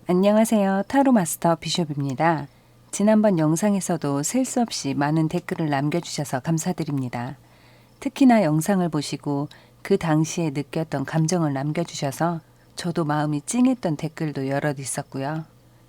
안녕하세요. 타로 마스터 비숍입니다. 지난번 영상에서도 셀 수 없이 많은 댓글을 남겨주셔서 감사드립니다. 특히나 영상을 보시고 그 당시에 느꼈던 감정을 남겨주셔서 저도 마음이 찡했던 댓글도 여럿 있었고요.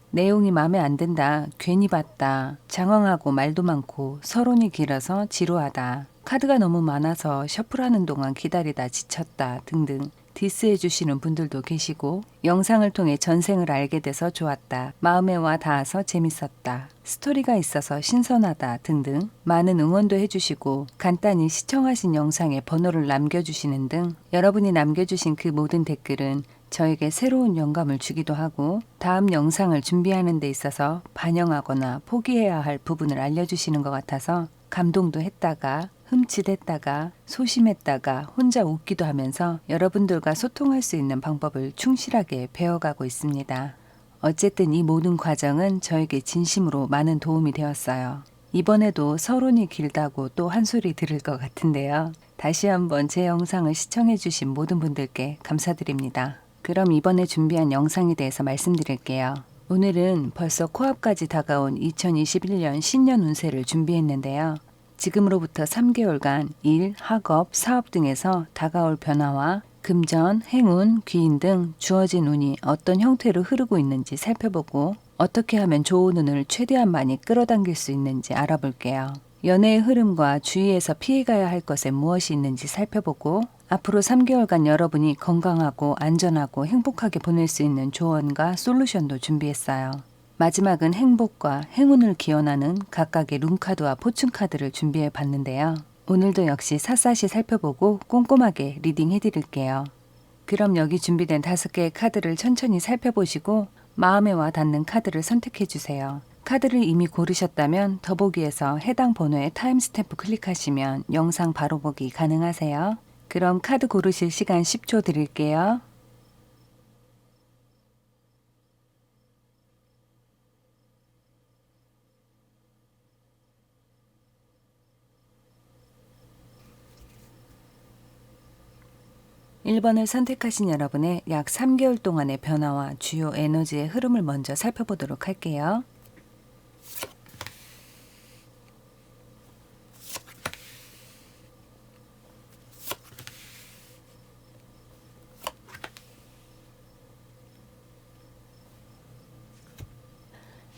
내용이 마음에 안 든다, 괜히 봤다, 장황하고 말도 많고 서론이 길어서 지루하다, 카드가 너무 많아서 셔플하는 동안 기다리다 지쳤다 등등 디스해 주시는 분들도 계시고, 영상을 통해 전생을 알게 돼서 좋았다, 마음에 와 닿아서 재밌었다, 스토리가 있어서 신선하다 등등 많은 응원도 해주시고, 간단히 시청하신 영상에 번호를 남겨주시는 등 여러분이 남겨주신 그 모든 댓글은 저에게 새로운 영감을 주기도 하고, 다음 영상을 준비하는 데 있어서 반영하거나 포기해야 할 부분을 알려주시는 것 같아서 감동도 했다가 흠칫했다가 소심했다가 혼자 웃기도 하면서 여러분들과 소통할 수 있는 방법을 충실하게 배워가고 있습니다. 어쨌든 이 모든 과정은 저에게 진심으로 많은 도움이 되었어요. 이번에도 서론이 길다고 또 한 소리 들을 것 같은데요. 다시 한번 제 영상을 시청해주신 모든 분들께 감사드립니다. 그럼 이번에 준비한 영상에 대해서 말씀드릴게요. 오늘은 벌써 코앞까지 다가온 2021년 신년 운세를 준비했는데요. 지금으로부터 3개월간 일, 학업, 사업 등에서 다가올 변화와 금전, 행운, 귀인 등 주어진 운이 어떤 형태로 흐르고 있는지 살펴보고, 어떻게 하면 좋은 운을 최대한 많이 끌어당길 수 있는지 알아볼게요. 연애의 흐름과 주위에서 피해가야 할 것에 무엇이 있는지 살펴보고, 앞으로 3개월간 여러분이 건강하고 안전하고 행복하게 보낼 수 있는 조언과 솔루션도 준비했어요. 마지막은 행복과 행운을 기원하는 각각의 룸카드와 포춘카드를 준비해 봤는데요. 오늘도 역시 샅샅이 살펴보고 꼼꼼하게 리딩해 드릴게요. 그럼 여기 준비된 5개의 카드를 천천히 살펴보시고 마음에 와 닿는 카드를 선택해 주세요. 카드를 이미 고르셨다면 더보기에서 해당 번호에 타임스탬프 클릭하시면 영상 바로 보기 가능하세요. 그럼 카드 고르실 시간 10초 드릴게요. 1번을 선택하신 여러분의 약 3개월 동안의 변화와 주요 에너지의 흐름을 먼저 살펴보도록 할게요.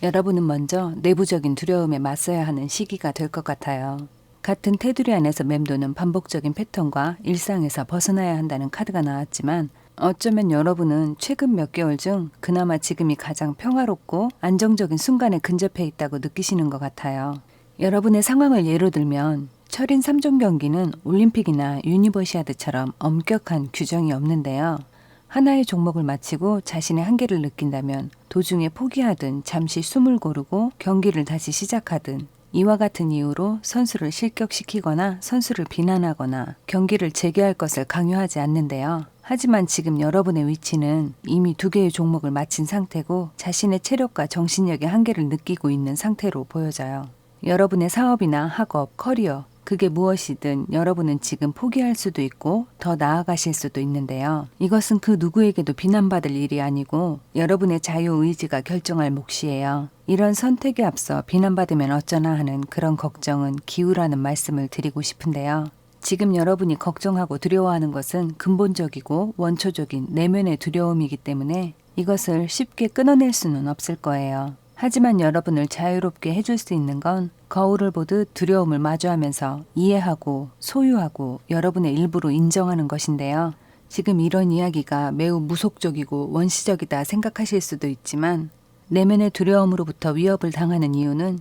여러분은 먼저 내부적인 두려움에 맞서야 하는 시기가 될 것 같아요. 같은 테두리 안에서 맴도는 반복적인 패턴과 일상에서 벗어나야 한다는 카드가 나왔지만, 어쩌면 여러분은 최근 몇 개월 중 그나마 지금이 가장 평화롭고 안정적인 순간에 근접해 있다고 느끼시는 것 같아요. 여러분의 상황을 예로 들면, 철인 3종 경기는 올림픽이나 유니버시아드처럼 엄격한 규정이 없는데요. 하나의 종목을 마치고 자신의 한계를 느낀다면 도중에 포기하든 잠시 숨을 고르고 경기를 다시 시작하든, 이와 같은 이유로 선수를 실격시키거나 선수를 비난하거나 경기를 재개할 것을 강요하지 않는데요. 하지만 지금 여러분의 위치는 이미 2개의 종목을 마친 상태고 자신의 체력과 정신력의 한계를 느끼고 있는 상태로 보여져요. 여러분의 사업이나 학업, 커리어, 그게 무엇이든 여러분은 지금 포기할 수도 있고 더 나아가실 수도 있는데요. 이것은 그 누구에게도 비난받을 일이 아니고 여러분의 자유의지가 결정할 몫이에요. 이런 선택에 앞서 비난받으면 어쩌나 하는 그런 걱정은 기우라는 말씀을 드리고 싶은데요. 지금 여러분이 걱정하고 두려워하는 것은 근본적이고 원초적인 내면의 두려움이기 때문에 이것을 쉽게 끊어낼 수는 없을 거예요. 하지만 여러분을 자유롭게 해줄 수 있는 건 거울을 보듯 두려움을 마주하면서 이해하고 소유하고 여러분의 일부로 인정하는 것인데요. 지금 이런 이야기가 매우 무속적이고 원시적이다 생각하실 수도 있지만, 내면의 두려움으로부터 위협을 당하는 이유는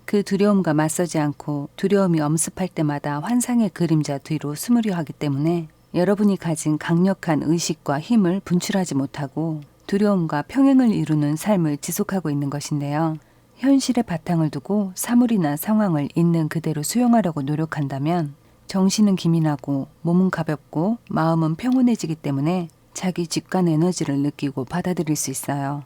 그 두려움과 맞서지 않고 두려움이 엄습할 때마다 환상의 그림자 뒤로 숨으려 하기 때문에 여러분이 가진 강력한 의식과 힘을 분출하지 못하고 두려움과 평행을 이루는 삶을 지속하고 있는 것인데요. 현실의 바탕을 두고 사물이나 상황을 있는 그대로 수용하려고 노력한다면 정신은 기민하고 몸은 가볍고 마음은 평온해지기 때문에 자기 직관 에너지를 느끼고 받아들일 수 있어요.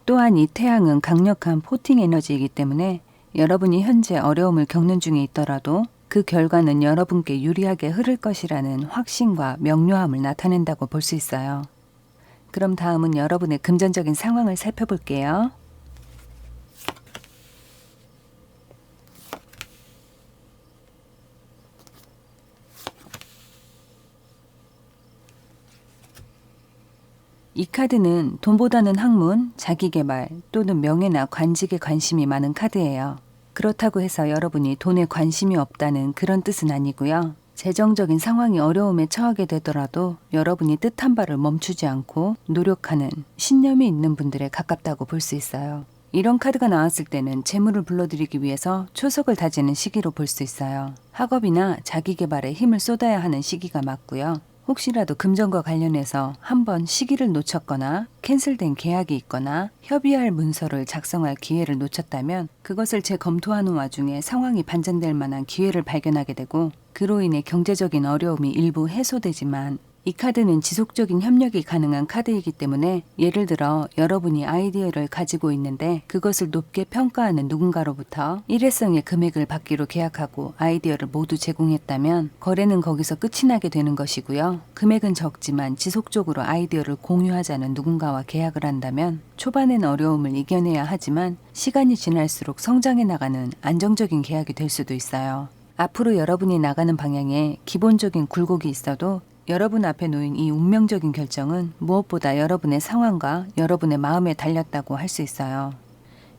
또한 이 태양은 강력한 포팅 에너지이기 때문에 여러분이 현재 어려움을 겪는 중에 있더라도 그 결과는 여러분께 유리하게 흐를 것이라는 확신과 명료함을 나타낸다고 볼 수 있어요. 그럼 다음은 여러분의 금전적인 상황을 살펴볼게요. 이 카드는 돈보다는 학문, 자기계발 또는 명예나 관직에 관심이 많은 카드예요. 그렇다고 해서 여러분이 돈에 관심이 없다는 그런 뜻은 아니고요. 재정적인 상황이 어려움에 처하게 되더라도 여러분이 뜻한 바를 멈추지 않고 노력하는 신념이 있는 분들에 가깝다고 볼 수 있어요. 이런 카드가 나왔을 때는 재물을 불러들이기 위해서 초석을 다지는 시기로 볼 수 있어요. 학업이나 자기계발에 힘을 쏟아야 하는 시기가 맞고요. 혹시라도 금전과 관련해서 한번 시기를 놓쳤거나 캔슬된 계약이 있거나 협의할 문서를 작성할 기회를 놓쳤다면 그것을 재검토하는 와중에 상황이 반전될 만한 기회를 발견하게 되고 그로 인해 경제적인 어려움이 일부 해소되지만 이 카드는 지속적인 협력이 가능한 카드이기 때문에 예를 들어 여러분이 아이디어를 가지고 있는데 그것을 높게 평가하는 누군가로부터 일회성의 금액을 받기로 계약하고 아이디어를 모두 제공했다면 거래는 거기서 끝이 나게 되는 것이고요. 금액은 적지만 지속적으로 아이디어를 공유하자는 누군가와 계약을 한다면 초반엔 어려움을 이겨내야 하지만 시간이 지날수록 성장해 나가는 안정적인 계약이 될 수도 있어요. 앞으로 여러분이 나가는 방향에 기본적인 굴곡이 있어도 여러분 앞에 놓인 이 운명적인 결정은 무엇보다 여러분의 상황과 여러분의 마음에 달렸다고 할 수 있어요.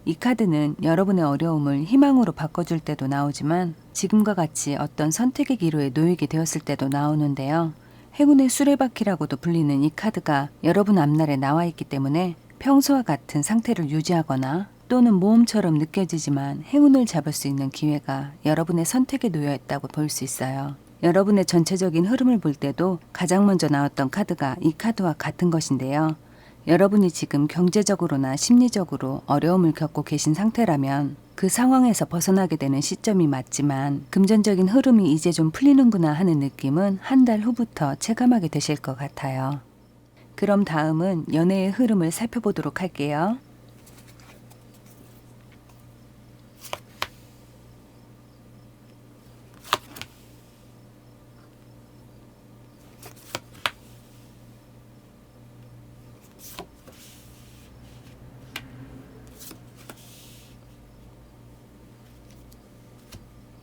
이 카드는 여러분의 어려움을 희망으로 바꿔줄 때도 나오지만 지금과 같이 어떤 선택의 기로에 놓이게 되었을 때도 나오는데요. 행운의 수레바퀴라고도 불리는 이 카드가 여러분 앞날에 나와 있기 때문에 평소와 같은 상태를 유지하거나 또는 모험처럼 느껴지지만 행운을 잡을 수 있는 기회가 여러분의 선택에 놓여 있다고 볼 수 있어요. 여러분의 전체적인 흐름을 볼 때도 가장 먼저 나왔던 카드가 이 카드와 같은 것인데요. 여러분이 지금 경제적으로나 심리적으로 어려움을 겪고 계신 상태라면 그 상황에서 벗어나게 되는 시점이 맞지만 금전적인 흐름이 이제 좀 풀리는구나 하는 느낌은 한 달 후부터 체감하게 되실 것 같아요. 그럼 다음은 연애의 흐름을 살펴보도록 할게요.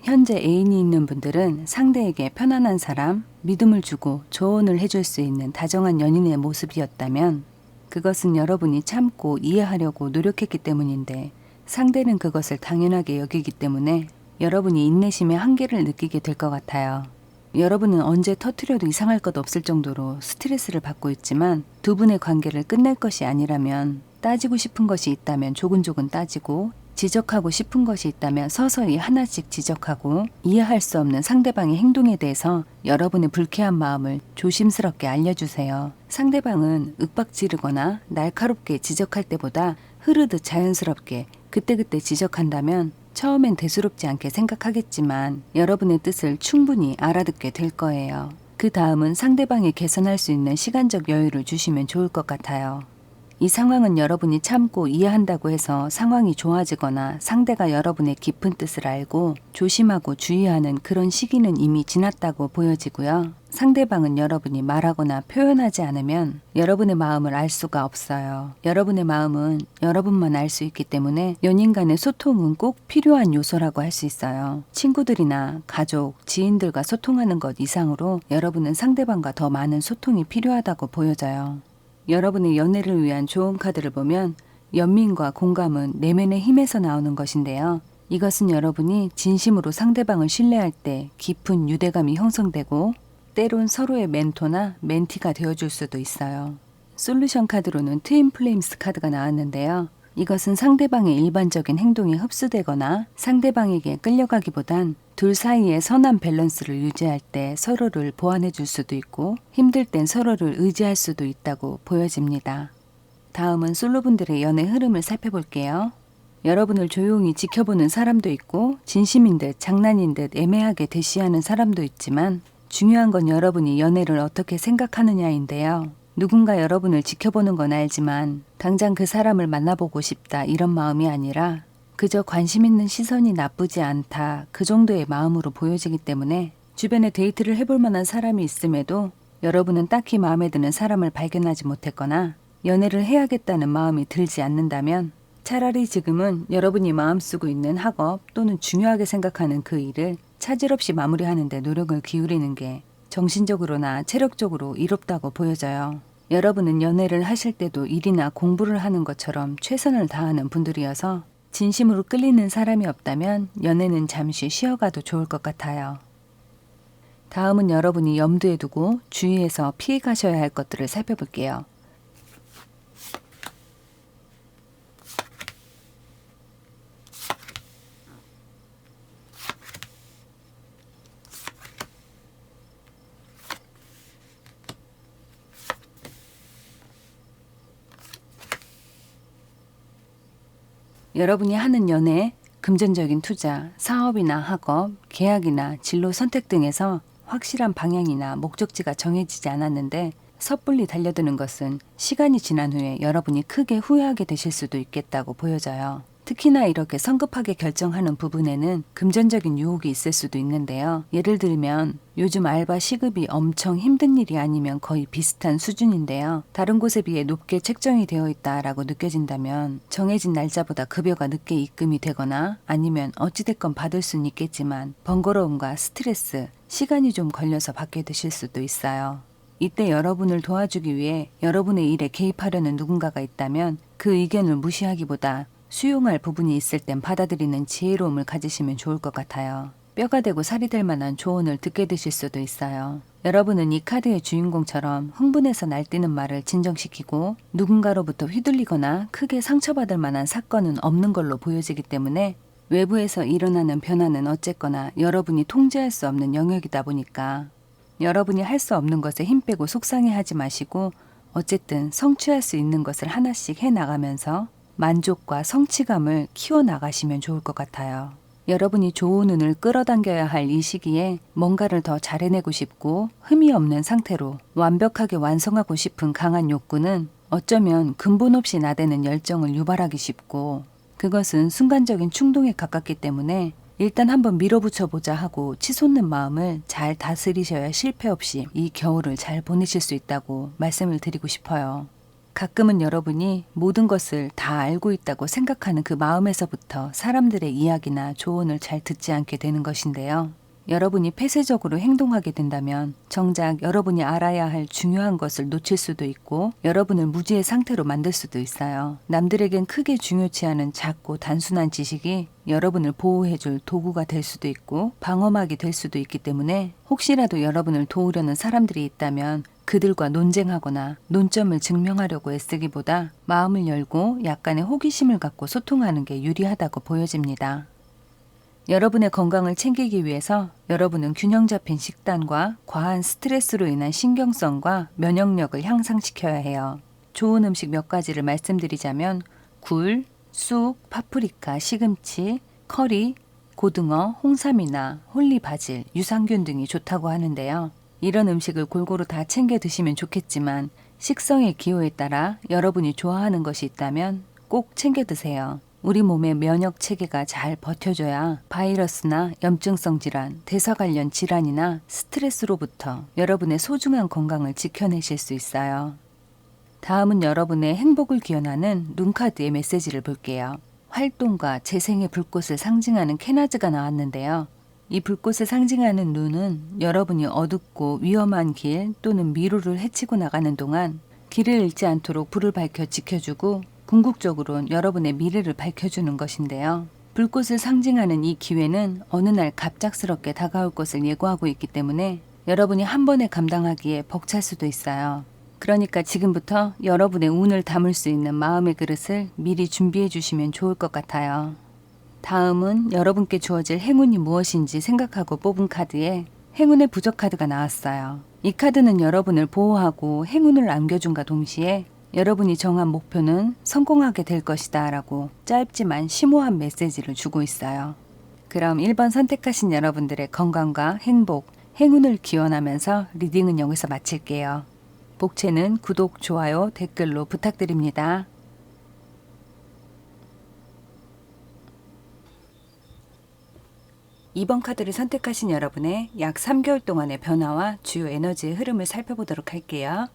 현재 애인이 있는 분들은 상대에게 편안한 사람, 믿음을 주고 조언을 해줄 수 있는 다정한 연인의 모습이었다면 그것은 여러분이 참고 이해하려고 노력했기 때문인데 상대는 그것을 당연하게 여기기 때문에 여러분이 인내심의 한계를 느끼게 될 것 같아요. 여러분은 언제 터트려도 이상할 것 없을 정도로 스트레스를 받고 있지만 두 분의 관계를 끝낼 것이 아니라면 따지고 싶은 것이 있다면 조근조근 따지고 지적하고 싶은 것이 있다면 서서히 하나씩 지적하고 이해할 수 없는 상대방의 행동에 대해서 여러분의 불쾌한 마음을 조심스럽게 알려주세요. 상대방은 윽박지르거나 날카롭게 지적할 때보다 흐르듯 자연스럽게 그때그때 지적한다면 처음엔 대수롭지 않게 생각하겠지만 여러분의 뜻을 충분히 알아듣게 될 거예요. 그 다음은 상대방이 개선할 수 있는 시간적 여유를 주시면 좋을 것 같아요. 이 상황은 여러분이 참고 이해한다고 해서 상황이 좋아지거나 상대가 여러분의 깊은 뜻을 알고 조심하고 주의하는 그런 시기는 이미 지났다고 보여지고요. 상대방은 여러분이 말하거나 표현하지 않으면 여러분의 마음을 알 수가 없어요. 여러분의 마음은 여러분만 알 수 있기 때문에 연인 간의 소통은 꼭 필요한 요소라고 할 수 있어요. 친구들이나 가족, 지인들과 소통하는 것 이상으로 여러분은 상대방과 더 많은 소통이 필요하다고 보여져요. 여러분의 연애를 위한 좋은 카드를 보면 연민과 공감은 내면의 힘에서 나오는 것인데요. 이것은 여러분이 진심으로 상대방을 신뢰할 때 깊은 유대감이 형성되고 때론 서로의 멘토나 멘티가 되어줄 수도 있어요. 솔루션 카드로는 트윈 플레임스 카드가 나왔는데요. 이것은 상대방의 일반적인 행동에 흡수되거나 상대방에게 끌려가기보단 둘 사이의 선한 밸런스를 유지할 때 서로를 보완해 줄 수도 있고 힘들 땐 서로를 의지할 수도 있다고 보여집니다. 다음은 솔로분들의 연애 흐름을 살펴볼게요. 여러분을 조용히 지켜보는 사람도 있고 진심인 듯 장난인 듯 애매하게 대시하는 사람도 있지만 중요한 건 여러분이 연애를 어떻게 생각하느냐인데요. 누군가 여러분을 지켜보는 건 알지만 당장 그 사람을 만나보고 싶다 이런 마음이 아니라 그저 관심 있는 시선이 나쁘지 않다 그 정도의 마음으로 보여지기 때문에 주변에 데이트를 해볼 만한 사람이 있음에도 여러분은 딱히 마음에 드는 사람을 발견하지 못했거나 연애를 해야겠다는 마음이 들지 않는다면 차라리 지금은 여러분이 마음 쓰고 있는 학업 또는 중요하게 생각하는 그 일을 차질 없이 마무리하는 데 노력을 기울이는 게 정신적으로나 체력적으로 이롭다고 보여져요. 여러분은 연애를 하실 때도 일이나 공부를 하는 것처럼 최선을 다하는 분들이어서 진심으로 끌리는 사람이 없다면 연애는 잠시 쉬어가도 좋을 것 같아요. 다음은 여러분이 염두에 두고 주의해서 피해 가셔야 할 것들을 살펴볼게요. 여러분이 하는 연애, 금전적인 투자, 사업이나 학업, 계약이나 진로 선택 등에서 확실한 방향이나 목적지가 정해지지 않았는데 섣불리 달려드는 것은 시간이 지난 후에 여러분이 크게 후회하게 되실 수도 있겠다고 보여져요. 특히나 이렇게 성급하게 결정하는 부분에는 금전적인 유혹이 있을 수도 있는데요. 예를 들면 요즘 알바 시급이 엄청 힘든 일이 아니면 거의 비슷한 수준인데요. 다른 곳에 비해 높게 책정이 되어 있다라고 느껴진다면 정해진 날짜보다 급여가 늦게 입금이 되거나 아니면 어찌됐건 받을 수는 있겠지만 번거로움과 스트레스, 시간이 좀 걸려서 받게 되실 수도 있어요. 이때 여러분을 도와주기 위해 여러분의 일에 개입하려는 누군가가 있다면 그 의견을 무시하기보다 수용할 부분이 있을 땐 받아들이는 지혜로움을 가지시면 좋을 것 같아요. 뼈가 되고 살이 될 만한 조언을 듣게 되실 수도 있어요. 여러분은 이 카드의 주인공처럼 흥분해서 날뛰는 말을 진정시키고 누군가로부터 휘둘리거나 크게 상처받을 만한 사건은 없는 걸로 보여지기 때문에 외부에서 일어나는 변화는 어쨌거나 여러분이 통제할 수 없는 영역이다 보니까 여러분이 할 수 없는 것에 힘 빼고 속상해하지 마시고 어쨌든 성취할 수 있는 것을 하나씩 해나가면서 만족과 성취감을 키워나가시면 좋을 것 같아요. 여러분이 좋은 운을 끌어당겨야 할 이 시기에 뭔가를 더 잘해내고 싶고 흠이 없는 상태로 완벽하게 완성하고 싶은 강한 욕구는 어쩌면 근본 없이 나대는 열정을 유발하기 쉽고 그것은 순간적인 충동에 가깝기 때문에 일단 한번 밀어붙여보자 하고 치솟는 마음을 잘 다스리셔야 실패 없이 이 겨울을 잘 보내실 수 있다고 말씀을 드리고 싶어요. 가끔은 여러분이 모든 것을 다 알고 있다고 생각하는 그 마음에서부터 사람들의 이야기나 조언을 잘 듣지 않게 되는 것인데요. 여러분이 폐쇄적으로 행동하게 된다면 정작 여러분이 알아야 할 중요한 것을 놓칠 수도 있고 여러분을 무지의 상태로 만들 수도 있어요. 남들에겐 크게 중요치 않은 작고 단순한 지식이 여러분을 보호해줄 도구가 될 수도 있고 방어막이 될 수도 있기 때문에 혹시라도 여러분을 도우려는 사람들이 있다면 그들과 논쟁하거나 논점을 증명하려고 애쓰기보다 마음을 열고 약간의 호기심을 갖고 소통하는 게 유리하다고 보여집니다. 여러분의 건강을 챙기기 위해서 여러분은 균형 잡힌 식단과 과한 스트레스로 인한 신경성과 면역력을 향상시켜야 해요. 좋은 음식 몇 가지를 말씀드리자면 굴, 쑥, 파프리카, 시금치, 커리, 고등어, 홍삼이나 홀리 바질, 유산균 등이 좋다고 하는데요. 이런 음식을 골고루 다 챙겨 드시면 좋겠지만 식성의 기호에 따라 여러분이 좋아하는 것이 있다면 꼭 챙겨 드세요. 우리 몸의 면역 체계가 잘 버텨줘야 바이러스나 염증성 질환, 대사 관련 질환이나 스트레스로부터 여러분의 소중한 건강을 지켜내실 수 있어요. 다음은 여러분의 행복을 기원하는 눈카드의 메시지를 볼게요. 활동과 재생의 불꽃을 상징하는 캐나즈가 나왔는데요. 이 불꽃을 상징하는 눈은 여러분이 어둡고 위험한 길 또는 미로를 헤치고 나가는 동안 길을 잃지 않도록 불을 밝혀 지켜주고 궁극적으로는 여러분의 미래를 밝혀주는 것인데요. 불꽃을 상징하는 이 기회는 어느 날 갑작스럽게 다가올 것을 예고하고 있기 때문에 여러분이 한 번에 감당하기에 벅찰 수도 있어요. 그러니까 지금부터 여러분의 운을 담을 수 있는 마음의 그릇을 미리 준비해 주시면 좋을 것 같아요. 다음은 여러분께 주어질 행운이 무엇인지 생각하고 뽑은 카드에 행운의 부적 카드가 나왔어요. 이 카드는 여러분을 보호하고 행운을 안겨준과 동시에 여러분이 정한 목표는 성공하게 될 것이다 라고 짧지만 심오한 메시지를 주고 있어요. 그럼 1번 선택하신 여러분들의 건강과 행복, 행운을 기원하면서 리딩은 여기서 마칠게요. 복채는 구독, 좋아요, 댓글로 부탁드립니다. 2번 카드를 선택하신 여러분의 약 3개월 동안의 변화와 주요 에너지의 흐름을 살펴보도록 할게요.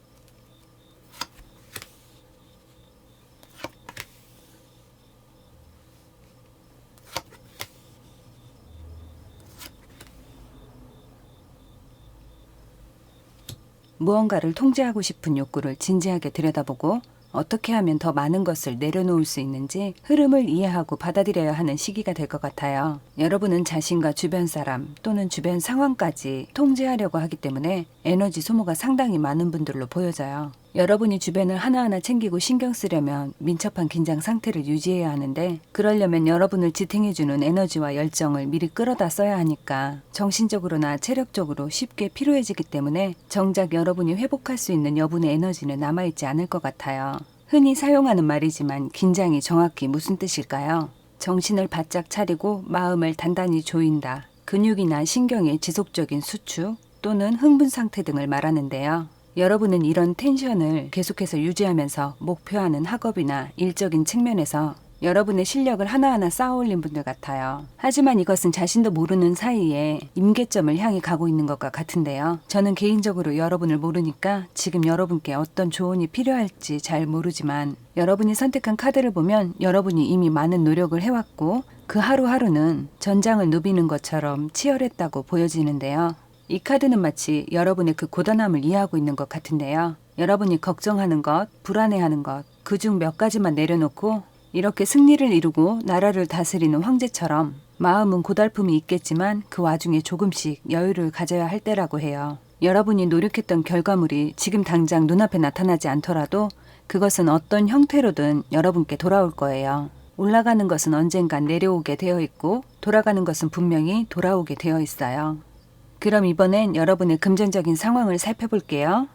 무언가를 통제하고 싶은 욕구를 진지하게 들여다보고 어떻게 하면 더 많은 것을 내려놓을 수 있는지 흐름을 이해하고 받아들여야 하는 시기가 될 것 같아요. 여러분은 자신과 주변 사람 또는 주변 상황까지 통제하려고 하기 때문에 에너지 소모가 상당히 많은 분들로 보여져요. 여러분이 주변을 하나하나 챙기고 신경 쓰려면 민첩한 긴장 상태를 유지해야 하는데, 그러려면 여러분을 지탱해주는 에너지와 열정을 미리 끌어다 써야 하니까 정신적으로나 체력적으로 쉽게 피로해지기 때문에 정작 여러분이 회복할 수 있는 여분의 에너지는 남아있지 않을 것 같아요. 흔히 사용하는 말이지만 긴장이 정확히 무슨 뜻일까요? 정신을 바짝 차리고 마음을 단단히 조인다. 근육이나 신경의 지속적인 수축 또는 흥분 상태 등을 말하는데요. 여러분은 이런 텐션을 계속해서 유지하면서 목표하는 학업이나 일적인 측면에서 여러분의 실력을 하나하나 쌓아올린 분들 같아요. 하지만 이것은 자신도 모르는 사이에 임계점을 향해 가고 있는 것과 같은데요. 저는 개인적으로 여러분을 모르니까 지금 여러분께 어떤 조언이 필요할지 잘 모르지만, 여러분이 선택한 카드를 보면 여러분이 이미 많은 노력을 해왔고 그 하루하루는 전장을 누비는 것처럼 치열했다고 보여지는데요. 이 카드는 마치 여러분의 그 고단함을 이해하고 있는 것 같은데요. 여러분이 걱정하는 것, 불안해하는 것, 그중 몇 가지만 내려놓고 이렇게 승리를 이루고 나라를 다스리는 황제처럼 마음은 고달픔이 있겠지만 그 와중에 조금씩 여유를 가져야 할 때라고 해요. 여러분이 노력했던 결과물이 지금 당장 눈앞에 나타나지 않더라도 그것은 어떤 형태로든 여러분께 돌아올 거예요. 올라가는 것은 언젠간 내려오게 되어 있고 돌아가는 것은 분명히 돌아오게 되어 있어요. 그럼 이번엔 여러분의 금전적인 상황을 살펴볼게요.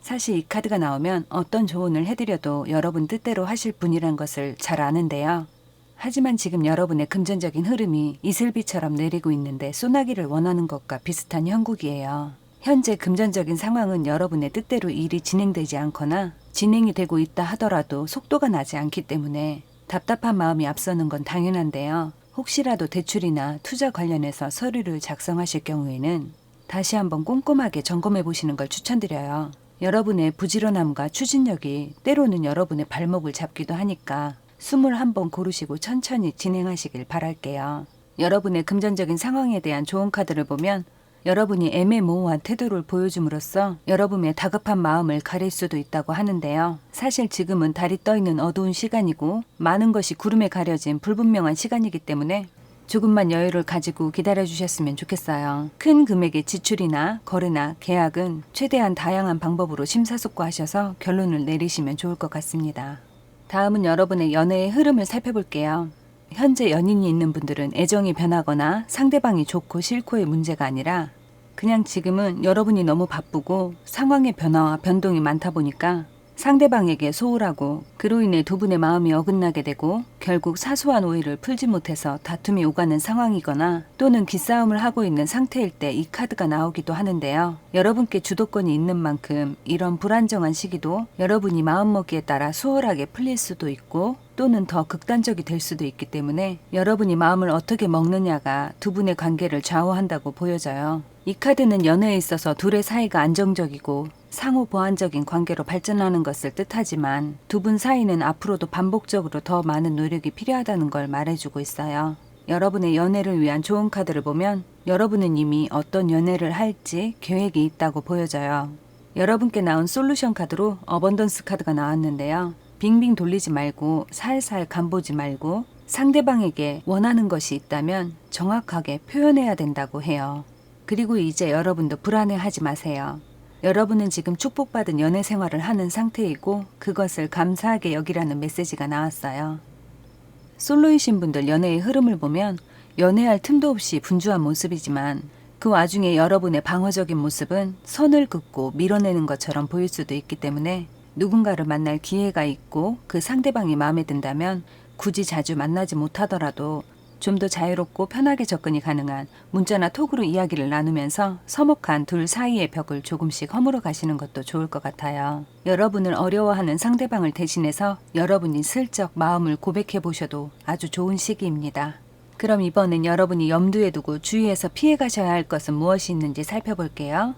사실 이 카드가 나오면 어떤 조언을 해드려도 여러분 뜻대로 하실 분이란 것을 잘 아는데요. 하지만 지금 여러분의 금전적인 흐름이 이슬비처럼 내리고 있는데 쏘나기를 원하는 것과 비슷한 형국이에요. 현재 금전적인 상황은 여러분의 뜻대로 일이 진행되지 않거나 진행이 되고 있다 하더라도 속도가 나지 않기 때문에 답답한 마음이 앞서는 건 당연한데요. 혹시라도 대출이나 투자 관련해서 서류를 작성하실 경우에는 다시 한번 꼼꼼하게 점검해 보시는 걸 추천드려요. 여러분의 부지런함과 추진력이 때로는 여러분의 발목을 잡기도 하니까 숨을 한번 고르시고 천천히 진행하시길 바랄게요. 여러분의 금전적인 상황에 대한 조언 카드를 보면 여러분이 애매모호한 태도를 보여줌으로써 여러분의 다급한 마음을 가릴 수도 있다고 하는데요. 사실 지금은 달이 떠있는 어두운 시간이고 많은 것이 구름에 가려진 불분명한 시간이기 때문에 조금만 여유를 가지고 기다려주셨으면 좋겠어요. 큰 금액의 지출이나 거래나 계약은 최대한 다양한 방법으로 심사숙고하셔서 결론을 내리시면 좋을 것 같습니다. 다음은 여러분의 연애의 흐름을 살펴볼게요. 현재 연인이 있는 분들은 애정이 변하거나 상대방이 좋고 싫고의 문제가 아니라 그냥 지금은 여러분이 너무 바쁘고 상황의 변화와 변동이 많다 보니까 상대방에게 소홀하고 그로 인해 두 분의 마음이 어긋나게 되고 결국 사소한 오해를 풀지 못해서 다툼이 오가는 상황이거나 또는 기싸움을 하고 있는 상태일 때 이 카드가 나오기도 하는데요. 여러분께 주도권이 있는 만큼 이런 불안정한 시기도 여러분이 마음먹기에 따라 수월하게 풀릴 수도 있고 또는 더 극단적이 될 수도 있기 때문에 여러분이 마음을 어떻게 먹느냐가 두 분의 관계를 좌우한다고 보여져요. 이 카드는 연애에 있어서 둘의 사이가 안정적이고 상호 보완적인 관계로 발전하는 것을 뜻하지만 두 분 사이는 앞으로도 반복적으로 더 많은 노력이 필요하다는 걸 말해주고 있어요. 여러분의 연애를 위한 좋은 카드를 보면 여러분은 이미 어떤 연애를 할지 계획이 있다고 보여져요. 여러분께 나온 솔루션 카드로 어번던스 카드가 나왔는데요. 빙빙 돌리지 말고 살살 간보지 말고 상대방에게 원하는 것이 있다면 정확하게 표현해야 된다고 해요. 그리고 이제 여러분도 불안해하지 마세요. 여러분은 지금 축복받은 연애 생활을 하는 상태이고 그것을 감사하게 여기라는 메시지가 나왔어요. 솔로이신 분들 연애의 흐름을 보면 연애할 틈도 없이 분주한 모습이지만 그 와중에 여러분의 방어적인 모습은 선을 긋고 밀어내는 것처럼 보일 수도 있기 때문에 누군가를 만날 기회가 있고 그 상대방이 마음에 든다면 굳이 자주 만나지 못하더라도 좀 더 자유롭고 편하게 접근이 가능한 문자나 톡으로 이야기를 나누면서 서먹한 둘 사이의 벽을 조금씩 허물어 가시는 것도 좋을 것 같아요. 여러분을 어려워하는 상대방을 대신해서 여러분이 슬쩍 마음을 고백해 보셔도 아주 좋은 시기입니다. 그럼 이번엔 여러분이 염두에 두고 주의해서 피해 가셔야 할 것은 무엇이 있는지 살펴볼게요.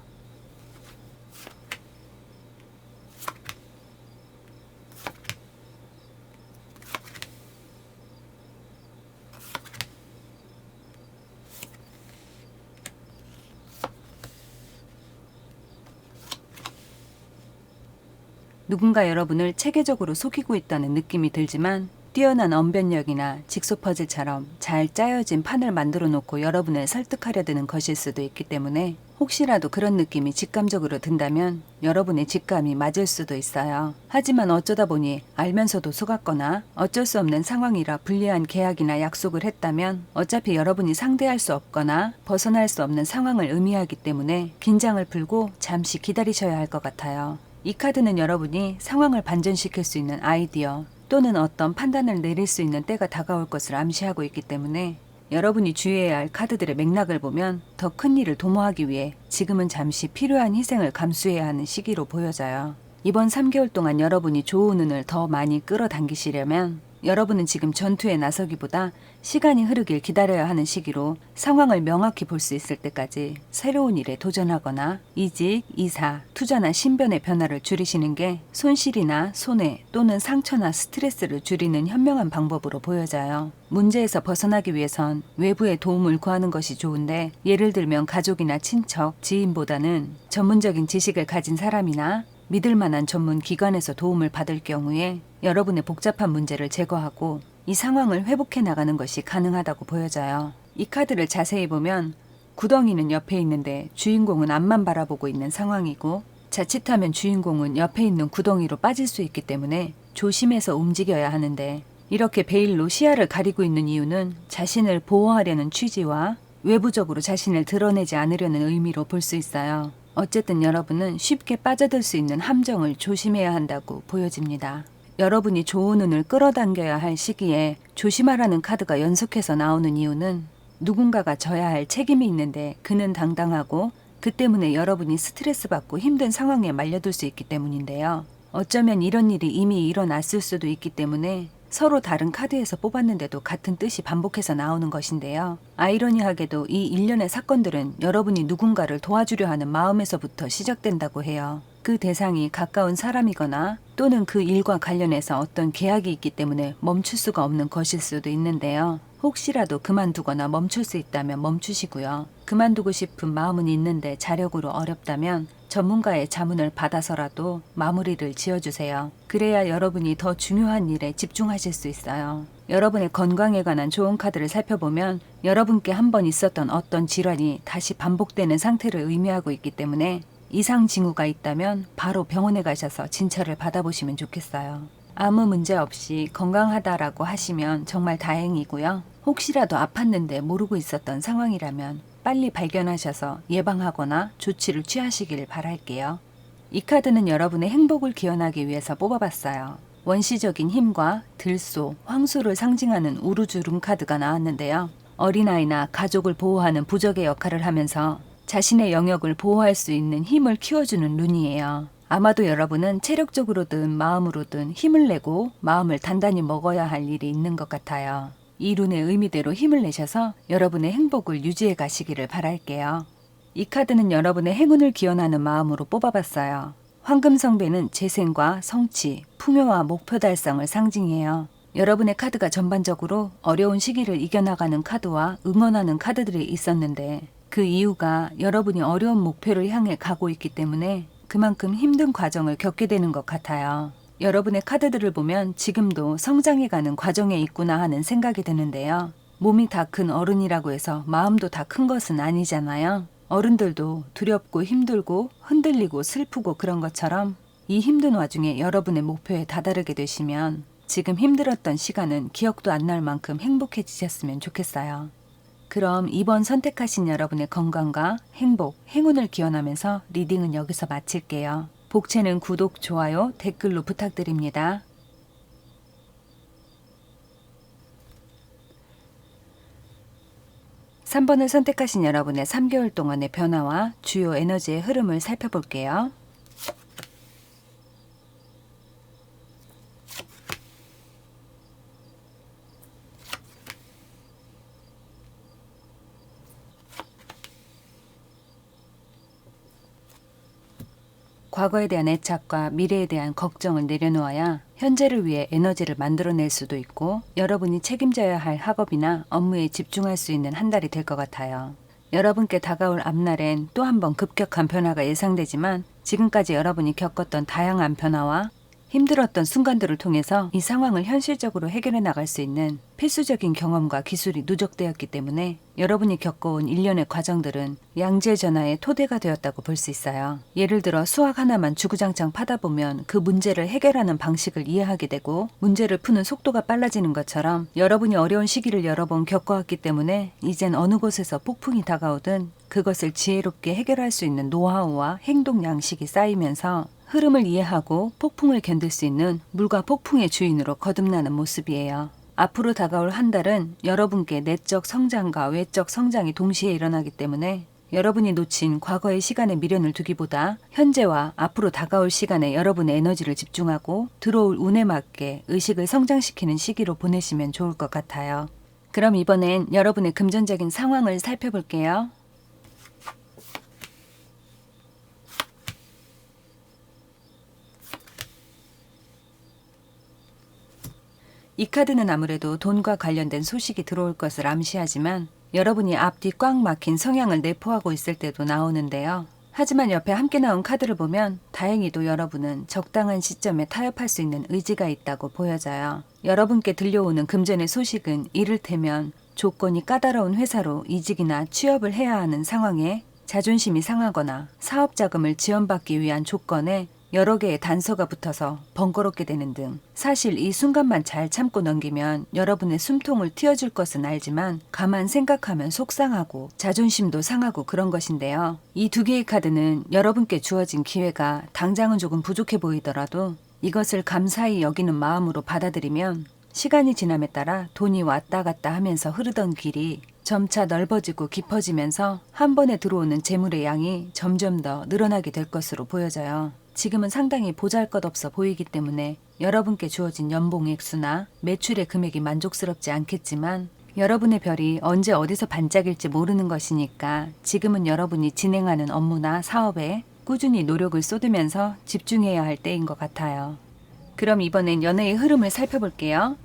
누군가 여러분을 체계적으로 속이고 있다는 느낌이 들지만 뛰어난 언변력이나 직소 퍼즐처럼 잘 짜여진 판을 만들어 놓고 여러분을 설득하려 드는 것일 수도 있기 때문에 혹시라도 그런 느낌이 직감적으로 든다면 여러분의 직감이 맞을 수도 있어요. 하지만 어쩌다 보니 알면서도 속았거나 어쩔 수 없는 상황이라 불리한 계약이나 약속을 했다면 어차피 여러분이 상대할 수 없거나 벗어날 수 없는 상황을 의미하기 때문에 긴장을 풀고 잠시 기다리셔야 할 것 같아요. 이 카드는 여러분이 상황을 반전시킬 수 있는 아이디어 또는 어떤 판단을 내릴 수 있는 때가 다가올 것을 암시하고 있기 때문에 여러분이 주의해야 할 카드들의 맥락을 보면 더 큰 일을 도모하기 위해 지금은 잠시 필요한 희생을 감수해야 하는 시기로 보여져요. 이번 3개월 동안 여러분이 좋은 운을 더 많이 끌어당기시려면 여러분은 지금 전투에 나서기보다 시간이 흐르길 기다려야 하는 시기로 상황을 명확히 볼 수 있을 때까지 새로운 일에 도전하거나 이직, 이사, 투자나 신변의 변화를 줄이시는 게 손실이나 손해 또는 상처나 스트레스를 줄이는 현명한 방법으로 보여져요. 문제에서 벗어나기 위해선 외부의 도움을 구하는 것이 좋은데 예를 들면 가족이나 친척, 지인보다는 전문적인 지식을 가진 사람이나 믿을 만한 전문 기관에서 도움을 받을 경우에 여러분의 복잡한 문제를 제거하고 이 상황을 회복해 나가는 것이 가능하다고 보여져요. 이 카드를 자세히 보면 구덩이는 옆에 있는데 주인공은 앞만 바라보고 있는 상황이고 자칫하면 주인공은 옆에 있는 구덩이로 빠질 수 있기 때문에 조심해서 움직여야 하는데 이렇게 베일로 시야를 가리고 있는 이유는 자신을 보호하려는 취지와 외부적으로 자신을 드러내지 않으려는 의미로 볼 수 있어요. 어쨌든 여러분은 쉽게 빠져들 수 있는 함정을 조심해야 한다고 보여집니다. 여러분이 좋은 운을 끌어당겨야 할 시기에 조심하라는 카드가 연속해서 나오는 이유는 누군가가 져야 할 책임이 있는데 그는 당당하고 그 때문에 여러분이 스트레스 받고 힘든 상황에 말려들 수 있기 때문인데요. 어쩌면 이런 일이 이미 일어났을 수도 있기 때문에 서로 다른 카드에서 뽑았는데도 같은 뜻이 반복해서 나오는 것인데요. 아이러니하게도 이 일련의 사건들은 여러분이 누군가를 도와주려 하는 마음에서부터 시작된다고 해요. 그 대상이 가까운 사람이거나 또는 그 일과 관련해서 어떤 계약이 있기 때문에 멈출 수가 없는 것일 수도 있는데요. 혹시라도 그만두거나 멈출 수 있다면 멈추시고요. 그만두고 싶은 마음은 있는데 자력으로 어렵다면 전문가의 자문을 받아서라도 마무리를 지어주세요. 그래야 여러분이 더 중요한 일에 집중하실 수 있어요. 여러분의 건강에 관한 좋은 카드를 살펴보면 여러분께 한번 있었던 어떤 질환이 다시 반복되는 상태를 의미하고 있기 때문에 이상 징후가 있다면 바로 병원에 가셔서 진찰을 받아보시면 좋겠어요. 아무 문제 없이 건강하다라고 하시면 정말 다행이고요. 혹시라도 아팠는데 모르고 있었던 상황이라면 빨리 발견하셔서 예방하거나 조치를 취하시길 바랄게요. 이 카드는 여러분의 행복을 기원하기 위해서 뽑아봤어요. 원시적인 힘과 들소, 황소를 상징하는 우르주름 카드가 나왔는데요. 어린아이나 가족을 보호하는 부적의 역할을 하면서 자신의 영역을 보호할 수 있는 힘을 키워주는 룬이에요. 아마도 여러분은 체력적으로든 마음으로든 힘을 내고 마음을 단단히 먹어야 할 일이 있는 것 같아요. 이 룬의 의미대로 힘을 내셔서 여러분의 행복을 유지해 가시기를 바랄게요. 이 카드는 여러분의 행운을 기원하는 마음으로 뽑아봤어요. 황금성배는 재생과 성취, 풍요와 목표 달성을 상징해요. 여러분의 카드가 전반적으로 어려운 시기를 이겨나가는 카드와 응원하는 카드들이 있었는데 그 이유가 여러분이 어려운 목표를 향해 가고 있기 때문에 그만큼 힘든 과정을 겪게 되는 것 같아요. 여러분의 카드들을 보면 지금도 성장해가는 과정에 있구나 하는 생각이 드는데요. 몸이 다 큰 어른이라고 해서 마음도 다 큰 것은 아니잖아요. 어른들도 두렵고 힘들고 흔들리고 슬프고 그런 것처럼 이 힘든 와중에 여러분의 목표에 다다르게 되시면 지금 힘들었던 시간은 기억도 안 날 만큼 행복해지셨으면 좋겠어요. 그럼 이번 선택하신 여러분의 건강과 행복, 행운을 기원하면서 리딩은 여기서 마칠게요. 복채는 구독, 좋아요, 댓글로 부탁드립니다. 3번을 선택하신 여러분의 3개월 동안의 변화와 주요 에너지의 흐름을 살펴볼게요. 과거에 대한 애착과 미래에 대한 걱정을 내려놓아야 현재를 위해 에너지를 만들어낼 수도 있고 여러분이 책임져야 할 학업이나 업무에 집중할 수 있는 한 달이 될 것 같아요. 여러분께 다가올 앞날엔 또 한 번 급격한 변화가 예상되지만 지금까지 여러분이 겪었던 다양한 변화와 힘들었던 순간들을 통해서 이 상황을 현실적으로 해결해 나갈 수 있는 필수적인 경험과 기술이 누적되었기 때문에 여러분이 겪어온 일련의 과정들은 양질전화의 토대가 되었다고 볼 수 있어요. 예를 들어 수학 하나만 주구장창 파다 보면 그 문제를 해결하는 방식을 이해하게 되고 문제를 푸는 속도가 빨라지는 것처럼 여러분이 어려운 시기를 여러 번 겪어왔기 때문에 이젠 어느 곳에서 폭풍이 다가오든 그것을 지혜롭게 해결할 수 있는 노하우와 행동 양식이 쌓이면서 흐름을 이해하고 폭풍을 견딜 수 있는 물과 폭풍의 주인으로 거듭나는 모습이에요. 앞으로 다가올 한 달은 여러분께 내적 성장과 외적 성장이 동시에 일어나기 때문에 여러분이 놓친 과거의 시간에 미련을 두기보다 현재와 앞으로 다가올 시간에 여러분의 에너지를 집중하고 들어올 운에 맞게 의식을 성장시키는 시기로 보내시면 좋을 것 같아요. 그럼 이번엔 여러분의 금전적인 상황을 살펴볼게요. 이 카드는 아무래도 돈과 관련된 소식이 들어올 것을 암시하지만 여러분이 앞뒤 꽉 막힌 성향을 내포하고 있을 때도 나오는데요. 하지만 옆에 함께 나온 카드를 보면 다행히도 여러분은 적당한 시점에 타협할 수 있는 의지가 있다고 보여져요. 여러분께 들려오는 금전의 소식은 이를테면 조건이 까다로운 회사로 이직이나 취업을 해야 하는 상황에 자존심이 상하거나 사업 자금을 지원받기 위한 조건에 여러 개의 단서가 붙어서 번거롭게 되는 등 사실 이 순간만 잘 참고 넘기면 여러분의 숨통을 틔워줄 것은 알지만 가만 생각하면 속상하고 자존심도 상하고 그런 것인데요. 이 두 개의 카드는 여러분께 주어진 기회가 당장은 조금 부족해 보이더라도 이것을 감사히 여기는 마음으로 받아들이면 시간이 지남에 따라 돈이 왔다 갔다 하면서 흐르던 길이 점차 넓어지고 깊어지면서 한 번에 들어오는 재물의 양이 점점 더 늘어나게 될 것으로 보여져요. 지금은 상당히 보잘것없어 보이기 때문에 여러분께 주어진 연봉 액수나 매출의 금액이 만족스럽지 않겠지만 여러분의 별이 언제 어디서 반짝일지 모르는 것이니까 지금은 여러분이 진행하는 업무나 사업에 꾸준히 노력을 쏟으면서 집중해야 할 때인 것 같아요. 그럼 이번엔 연애의 흐름을 살펴볼게요.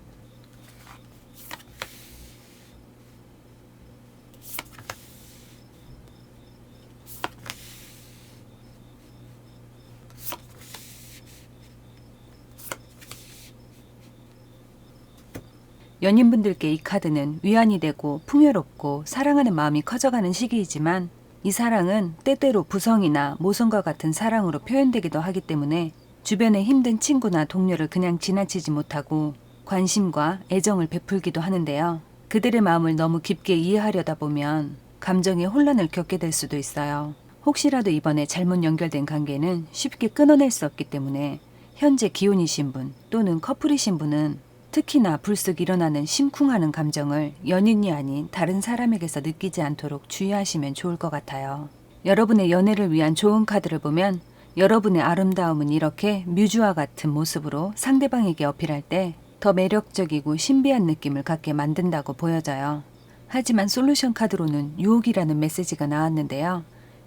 연인분들께 이 카드는 위안이 되고 풍요롭고 사랑하는 마음이 커져가는 시기이지만 이 사랑은 때때로 부성이나 모성과 같은 사랑으로 표현되기도 하기 때문에 주변의 힘든 친구나 동료를 그냥 지나치지 못하고 관심과 애정을 베풀기도 하는데요. 그들의 마음을 너무 깊게 이해하려다 보면 감정의 혼란을 겪게 될 수도 있어요. 혹시라도 이번에 잘못 연결된 관계는 쉽게 끊어낼 수 없기 때문에 현재 기혼이신 분 또는 커플이신 분은 특히나 불쑥 일어나는 심쿵하는 감정을 연인이 아닌 다른 사람에게서 느끼지 않도록 주의하시면 좋을 것 같아요. 여러분의 연애를 위한 좋은 카드를 보면 여러분의 아름다움은 이렇게 뮤즈와 같은 모습으로 상대방에게 어필할 때 더 매력적이고 신비한 느낌을 갖게 만든다고 보여져요. 하지만 솔루션 카드로는 유혹이라는 메시지가 나왔는데요.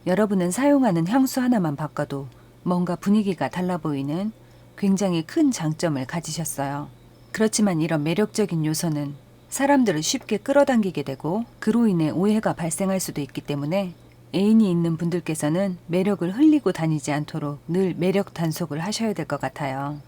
여러분은 사용하는 향수 하나만 바꿔도 뭔가 분위기가 달라 보이는 굉장히 큰 장점을 가지셨어요. 그렇지만 이런 매력적인 요소는 사람들을 쉽게 끌어당기게 되고 그로 인해 오해가 발생할 수도 있기 때문에 애인이 있는 분들께서는 매력을 흘리고 다니지 않도록 늘 매력 단속을 하셔야 될 것 같아요.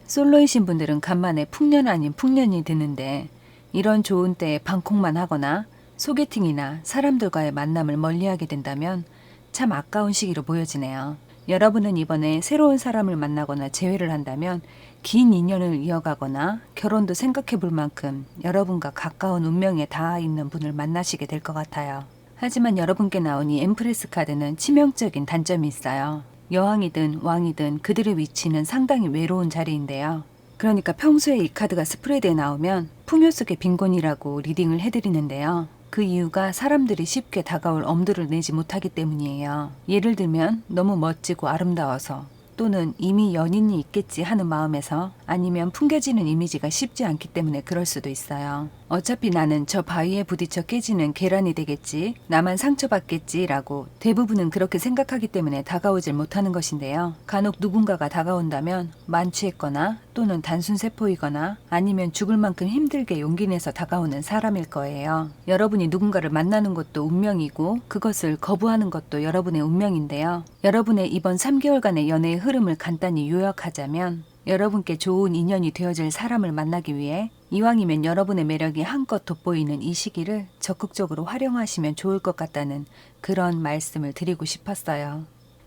솔로이신 분들은 간만에 풍년 아닌 풍년이 드는데 이런 좋은 때에 방콕만 하거나 소개팅이나 사람들과의 만남을 멀리하게 된다면 참 아까운 시기로 보여지네요. 여러분은 이번에 새로운 사람을 만나거나 재회를 한다면 긴 인연을 이어가거나 결혼도 생각해 볼 만큼 여러분과 가까운 운명에 닿아 있는 분을 만나시게 될 것 같아요. 하지만 여러분께 나온 이 엠프레스 카드는 치명적인 단점이 있어요. 여왕이든 왕이든 그들의 위치는 상당히 외로운 자리인데요. 그러니까 평소에 이 카드가 스프레드에 나오면 풍요 속의 빈곤이라고 리딩을 해드리는데요. 그 이유가 사람들이 쉽게 다가올 엄두를 내지 못하기 때문이에요. 예를 들면 너무 멋지고 아름다워서, 또는 이미 연인이 있겠지 하는 마음에서, 아니면 풍겨지는 이미지가 쉽지 않기 때문에 그럴 수도 있어요. 어차피 나는 저 바위에 부딪혀 깨지는 계란이 되겠지, 나만 상처받겠지 라고 대부분은 그렇게 생각하기 때문에 다가오질 못하는 것인데요. 간혹 누군가가 다가온다면 만취했거나 또는 단순세포이거나 아니면 죽을 만큼 힘들게 용기 내서 다가오는 사람일 거예요. 여러분이 누군가를 만나는 것도 운명이고 그것을 거부하는 것도 여러분의 운명인데요. 여러분의 이번 3개월간의 연애의 흐름을 간단히 요약하자면, 여러분께 좋은 인연이 되어줄 사람을 만나기 위해 이왕이면 여러분의 매력이 한껏 돋보이는 이 시기를 적극적으로 활용하시면 좋을 것 같다는 그런 말씀을 드리고 싶었어요.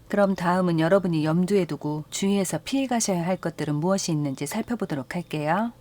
그럼 다음은 여러분이 염두에 두고 주의해서 피해 가셔야 할 것들은 무엇이 있는지 살펴보도록 할게요.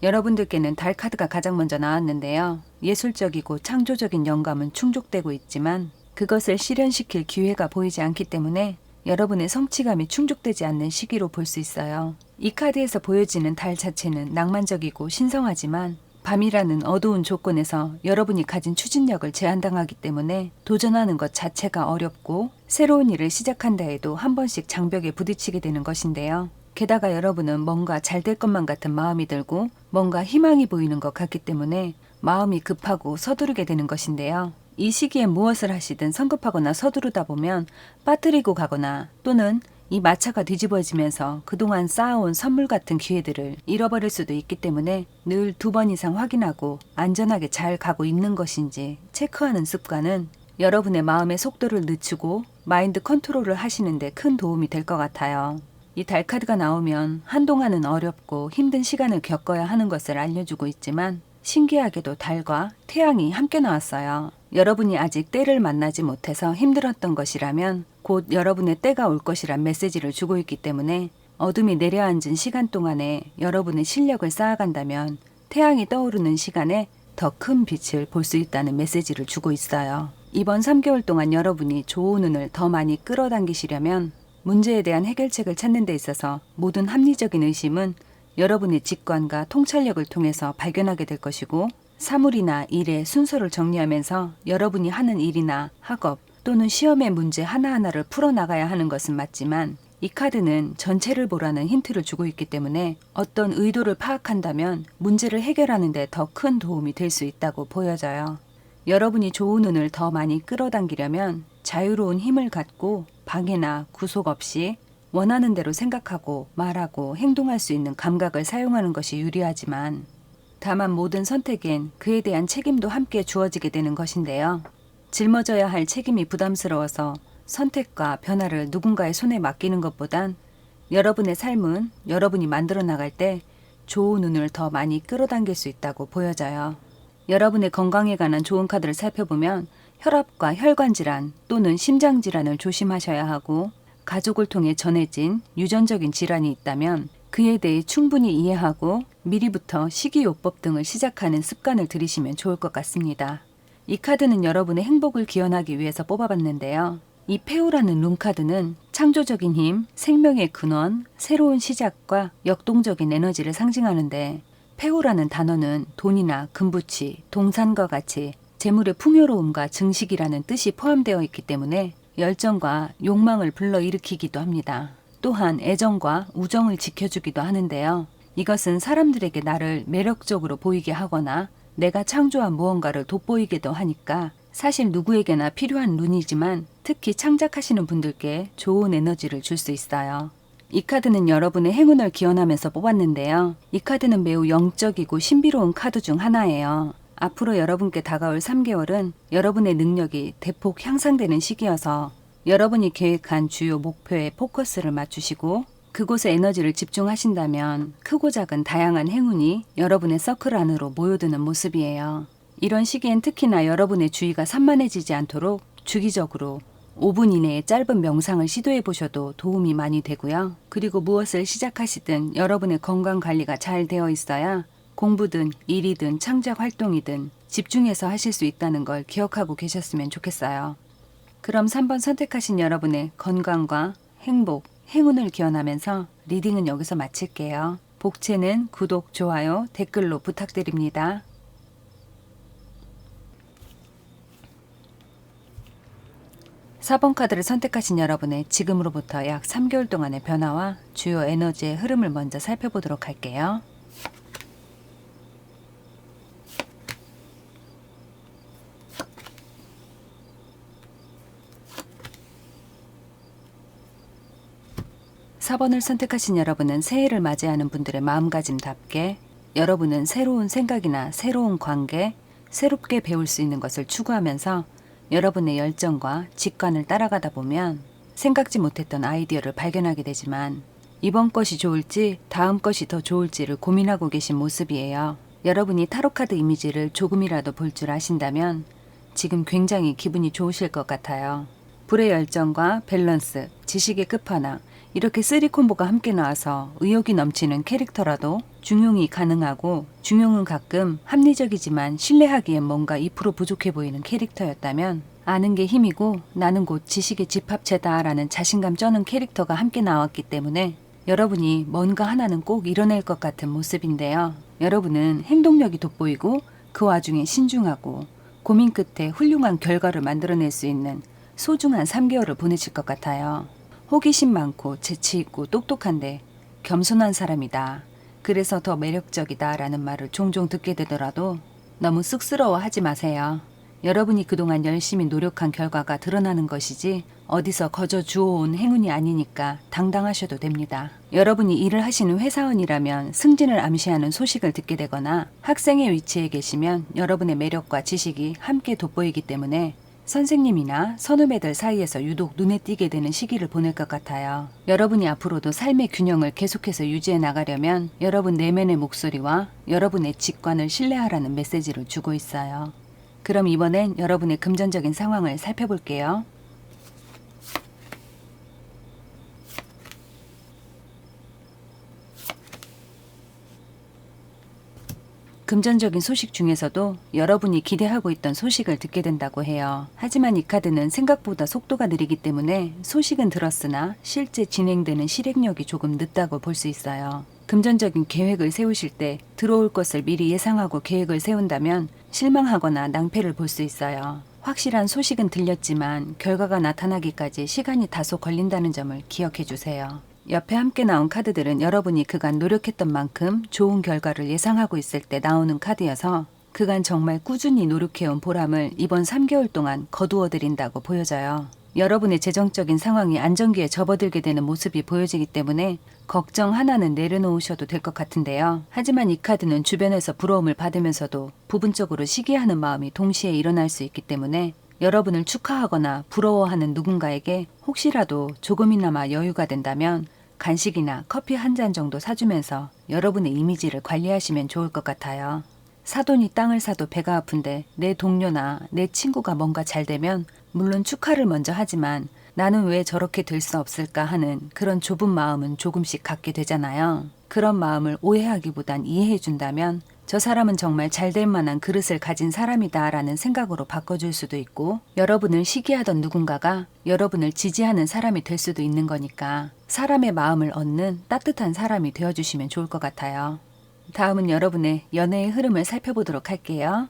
여러분들께는 달 카드가 가장 먼저 나왔는데요. 예술적이고 창조적인 영감은 충족되고 있지만 그것을 실현시킬 기회가 보이지 않기 때문에 여러분의 성취감이 충족되지 않는 시기로 볼 수 있어요. 이 카드에서 보여지는 달 자체는 낭만적이고 신성하지만 밤이라는 어두운 조건에서 여러분이 가진 추진력을 제한당하기 때문에 도전하는 것 자체가 어렵고 새로운 일을 시작한다 해도 한 번씩 장벽에 부딪히게 되는 것인데요. 게다가 여러분은 뭔가 잘 될 것만 같은 마음이 들고 뭔가 희망이 보이는 것 같기 때문에 마음이 급하고 서두르게 되는 것인데요. 이 시기에 무엇을 하시든 성급하거나 서두르다 보면 빠뜨리고 가거나 또는 이 마차가 뒤집어지면서 그동안 쌓아온 선물 같은 기회들을 잃어버릴 수도 있기 때문에 늘 2번 이상 확인하고 안전하게 잘 가고 있는 것인지 체크하는 습관은 여러분의 마음의 속도를 늦추고 마인드 컨트롤을 하시는데 큰 도움이 될 것 같아요. 이 달 카드가 나오면 한동안은 어렵고 힘든 시간을 겪어야 하는 것을 알려주고 있지만 신기하게도 달과 태양이 함께 나왔어요. 여러분이 아직 때를 만나지 못해서 힘들었던 것이라면 곧 여러분의 때가 올 것이란 메시지를 주고 있기 때문에 어둠이 내려앉은 시간 동안에 여러분의 실력을 쌓아간다면 태양이 떠오르는 시간에 더 큰 빛을 볼 수 있다는 메시지를 주고 있어요. 이번 3개월 동안 여러분이 좋은 운을 더 많이 끌어당기시려면 문제에 대한 해결책을 찾는 데 있어서 모든 합리적인 의심은 여러분의 직관과 통찰력을 통해서 발견하게 될 것이고, 사물이나 일의 순서를 정리하면서 여러분이 하는 일이나 학업 또는 시험의 문제 하나하나를 풀어나가야 하는 것은 맞지만 이 카드는 전체를 보라는 힌트를 주고 있기 때문에 어떤 의도를 파악한다면 문제를 해결하는 데 더 큰 도움이 될 수 있다고 보여져요. 여러분이 좋은 운을 더 많이 끌어당기려면 자유로운 힘을 갖고 방해나 구속 없이 원하는 대로 생각하고 말하고 행동할 수 있는 감각을 사용하는 것이 유리하지만, 다만 모든 선택엔 그에 대한 책임도 함께 주어지게 되는 것인데요. 짊어져야 할 책임이 부담스러워서 선택과 변화를 누군가의 손에 맡기는 것보단 여러분의 삶은 여러분이 만들어 나갈 때 좋은 운을 더 많이 끌어당길 수 있다고 보여져요. 여러분의 건강에 관한 좋은 카드를 살펴보면 혈압과 혈관 질환 또는 심장 질환을 조심하셔야 하고, 가족을 통해 전해진 유전적인 질환이 있다면 그에 대해 충분히 이해하고 미리부터 식이요법 등을 시작하는 습관을 들이시면 좋을 것 같습니다. 이 카드는 여러분의 행복을 기원하기 위해서 뽑아봤는데요. 이 페우라는 룬카드는 창조적인 힘, 생명의 근원, 새로운 시작과 역동적인 에너지를 상징하는데, 페우라는 단어는 돈이나 금붙이, 동산과 같이 재물의 풍요로움과 증식이라는 뜻이 포함되어 있기 때문에 열정과 욕망을 불러일으키기도 합니다. 또한 애정과 우정을 지켜주기도 하는데요. 이것은 사람들에게 나를 매력적으로 보이게 하거나 내가 창조한 무언가를 돋보이기도 하니까 사실 누구에게나 필요한 룬이지만 특히 창작하시는 분들께 좋은 에너지를 줄 수 있어요. 이 카드는 여러분의 행운을 기원하면서 뽑았는데요. 이 카드는 매우 영적이고 신비로운 카드 중 하나예요. 앞으로 여러분께 다가올 3개월은 여러분의 능력이 대폭 향상되는 시기여서 여러분이 계획한 주요 목표에 포커스를 맞추시고 그곳에 에너지를 집중하신다면 크고 작은 다양한 행운이 여러분의 서클 안으로 모여드는 모습이에요. 이런 시기엔 특히나 여러분의 주의가 산만해지지 않도록 주기적으로 5분 이내의 짧은 명상을 시도해 보셔도 도움이 많이 되고요. 그리고 무엇을 시작하시든 여러분의 건강 관리가 잘 되어 있어야 공부든 일이든 창작 활동이든 집중해서 하실 수 있다는 걸 기억하고 계셨으면 좋겠어요. 그럼 3번 선택하신 여러분의 건강과 행복, 행운을 기원하면서 리딩은 여기서 마칠게요. 복채는 구독, 좋아요, 댓글로 부탁드립니다. 4번 카드를 선택하신 여러분의 지금으로부터 약 3개월 동안의 변화와 주요 에너지의 흐름을 먼저 살펴보도록 할게요. (4번을) 선택하신 여러분은 새해를 맞이하는 분들의 마음가짐답게 여러분은 새로운 생각이나 새로운 관계, 새롭게 배울 수 있는 것을 추구하면서 여러분의 열정과 직관을 따라가다 보면 생각지 못했던 아이디어를 발견하게 되지만 이번 것이 좋을지 다음 것이 더 좋을지를 고민하고 계신 모습이에요. 여러분이 타로카드 이미지를 조금이라도 볼 줄 아신다면 지금 굉장히 기분이 좋으실 것 같아요. 불의 열정과 밸런스, 지식의 끝판왕, 이렇게 3콤보가 함께 나와서 의욕이 넘치는 캐릭터라도 중용이 가능하고 중용은 가끔 합리적이지만 신뢰하기엔 뭔가 2% 부족해 보이는 캐릭터였다면 아는 게 힘이고 나는 곧 지식의 집합체다 라는 자신감 쩌는 캐릭터가 함께 나왔기 때문에 여러분이 뭔가 하나는 꼭 이뤄낼 것 같은 모습인데요. 여러분은 행동력이 돋보이고 그 와중에 신중하고 고민 끝에 훌륭한 결과를 만들어낼 수 있는 소중한 3개월을 보내실 것 같아요. 호기심 많고 재치있고 똑똑한데 겸손한 사람이다. 그래서 더 매력적이다 라는 말을 종종 듣게 되더라도 너무 쑥스러워하지 마세요. 여러분이 그동안 열심히 노력한 결과가 드러나는 것이지 어디서 거저 주워온 행운이 아니니까 당당하셔도 됩니다. 여러분이 일을 하시는 회사원이라면 승진을 암시하는 소식을 듣게 되거나 학생의 위치에 계시면 여러분의 매력과 지식이 함께 돋보이기 때문에 선생님이나 선후배들 사이에서 유독 눈에 띄게 되는 시기를 보낼 것 같아요. 여러분이 앞으로도 삶의 균형을 계속해서 유지해 나가려면 여러분 내면의 목소리와 여러분의 직관을 신뢰하라는 메시지를 주고 있어요. 그럼 이번엔 여러분의 금전적인 상황을 살펴볼게요. 금전적인 소식 중에서도 여러분이 기대하고 있던 소식을 듣게 된다고 해요. 하지만 이 카드는 생각보다 속도가 느리기 때문에 소식은 들었으나 실제 진행되는 실행력이 조금 늦다고 볼 수 있어요. 금전적인 계획을 세우실 때 들어올 것을 미리 예상하고 계획을 세운다면 실망하거나 낭패를 볼 수 있어요. 확실한 소식은 들렸지만 결과가 나타나기까지 시간이 다소 걸린다는 점을 기억해 주세요. 옆에 함께 나온 카드들은 여러분이 그간 노력했던 만큼 좋은 결과를 예상하고 있을 때 나오는 카드여서 그간 정말 꾸준히 노력해온 보람을 이번 3개월 동안 거두어 드린다고 보여져요. 여러분의 재정적인 상황이 안정기에 접어들게 되는 모습이 보여지기 때문에 걱정 하나는 내려놓으셔도 될 것 같은데요. 하지만 이 카드는 주변에서 부러움을 받으면서도 부분적으로 시기하는 마음이 동시에 일어날 수 있기 때문에 여러분을 축하하거나 부러워하는 누군가에게 혹시라도 조금이나마 여유가 된다면 간식이나 커피 한 잔 정도 사주면서 여러분의 이미지를 관리하시면 좋을 것 같아요. 사돈이 땅을 사도 배가 아픈데 내 동료나 내 친구가 뭔가 잘 되면 물론 축하를 먼저 하지만 나는 왜 저렇게 될 수 없을까 하는 그런 좁은 마음은 조금씩 갖게 되잖아요. 그런 마음을 오해하기보단 이해해 준다면 저 사람은 정말 잘 될 만한 그릇을 가진 사람이다 라는 생각으로 바꿔줄 수도 있고 여러분을 시기하던 누군가가 여러분을 지지하는 사람이 될 수도 있는 거니까 사람의 마음을 얻는 따뜻한 사람이 되어주시면 좋을 것 같아요. 다음은 여러분의 연애의 흐름을 살펴보도록 할게요.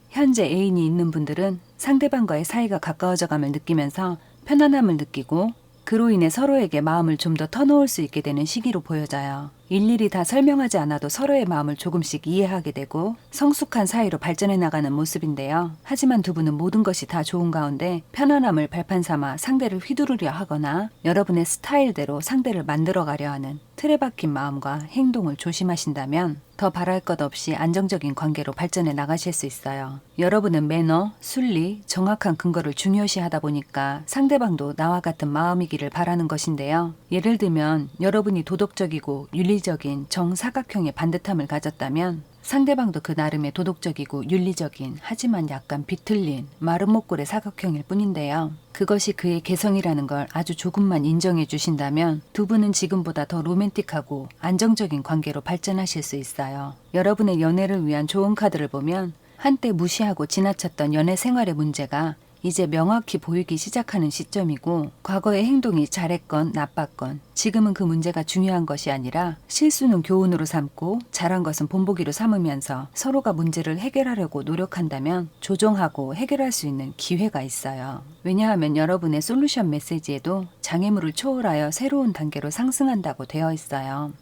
현재 애인이 있는 분들은 상대방과의 사이가 가까워져 감을 느끼면서 편안함을 느끼고 그로 인해 서로에게 마음을 좀 더 터놓을 수 있게 되는 시기로 보여져요. 일일이 다 설명하지 않아도 서로의 마음을 조금씩 이해하게 되고 성숙한 사이로 발전해 나가는 모습인데요. 하지만 두 분은 모든 것이 다 좋은 가운데 편안함을 발판 삼아 상대를 휘두르려 하거나 여러분의 스타일대로 상대를 만들어가려 하는 틀에 박힌 마음과 행동을 조심하신다면 더 바랄 것 없이 안정적인 관계로 발전해 나가실 수 있어요. 여러분은 매너, 순리, 정확한 근거를 중요시하다 보니까 상대방도 나와 같은 마음이기를 바라는 것인데요. 예를 들면 여러분이 도덕적이고 윤리적인 정사각형의 반듯함을 가졌다면 상대방도 그 나름의 도덕적이고 윤리적인 하지만 약간 비틀린 마른 목골의 사각형일 뿐인데요. 그것이 그의 개성이라는 걸 아주 조금만 인정해 주신다면 두 분은 지금보다 더 로맨틱하고 안정적인 관계로 발전하실 수 있어요. 여러분의 연애를 위한 좋은 카드를 보면 한때 무시하고 지나쳤던 연애 생활의 문제가 이제 명확히 보이기 시작하는 시점이고 과거의 행동이 잘했건 나빴건 지금은 그 문제가 중요한 것이 아니라 실수는 교훈으로 삼고 잘한 것은 본보기로 삼으면서 서로가 문제를 해결하려고 노력한다면 조정하고 해결할 수 있는 기회가 있어요. 왜냐하면 여러분의 솔루션 메시지에도 장애물을 초월하여 새로운 단계로 상승한다고 되어 있어요.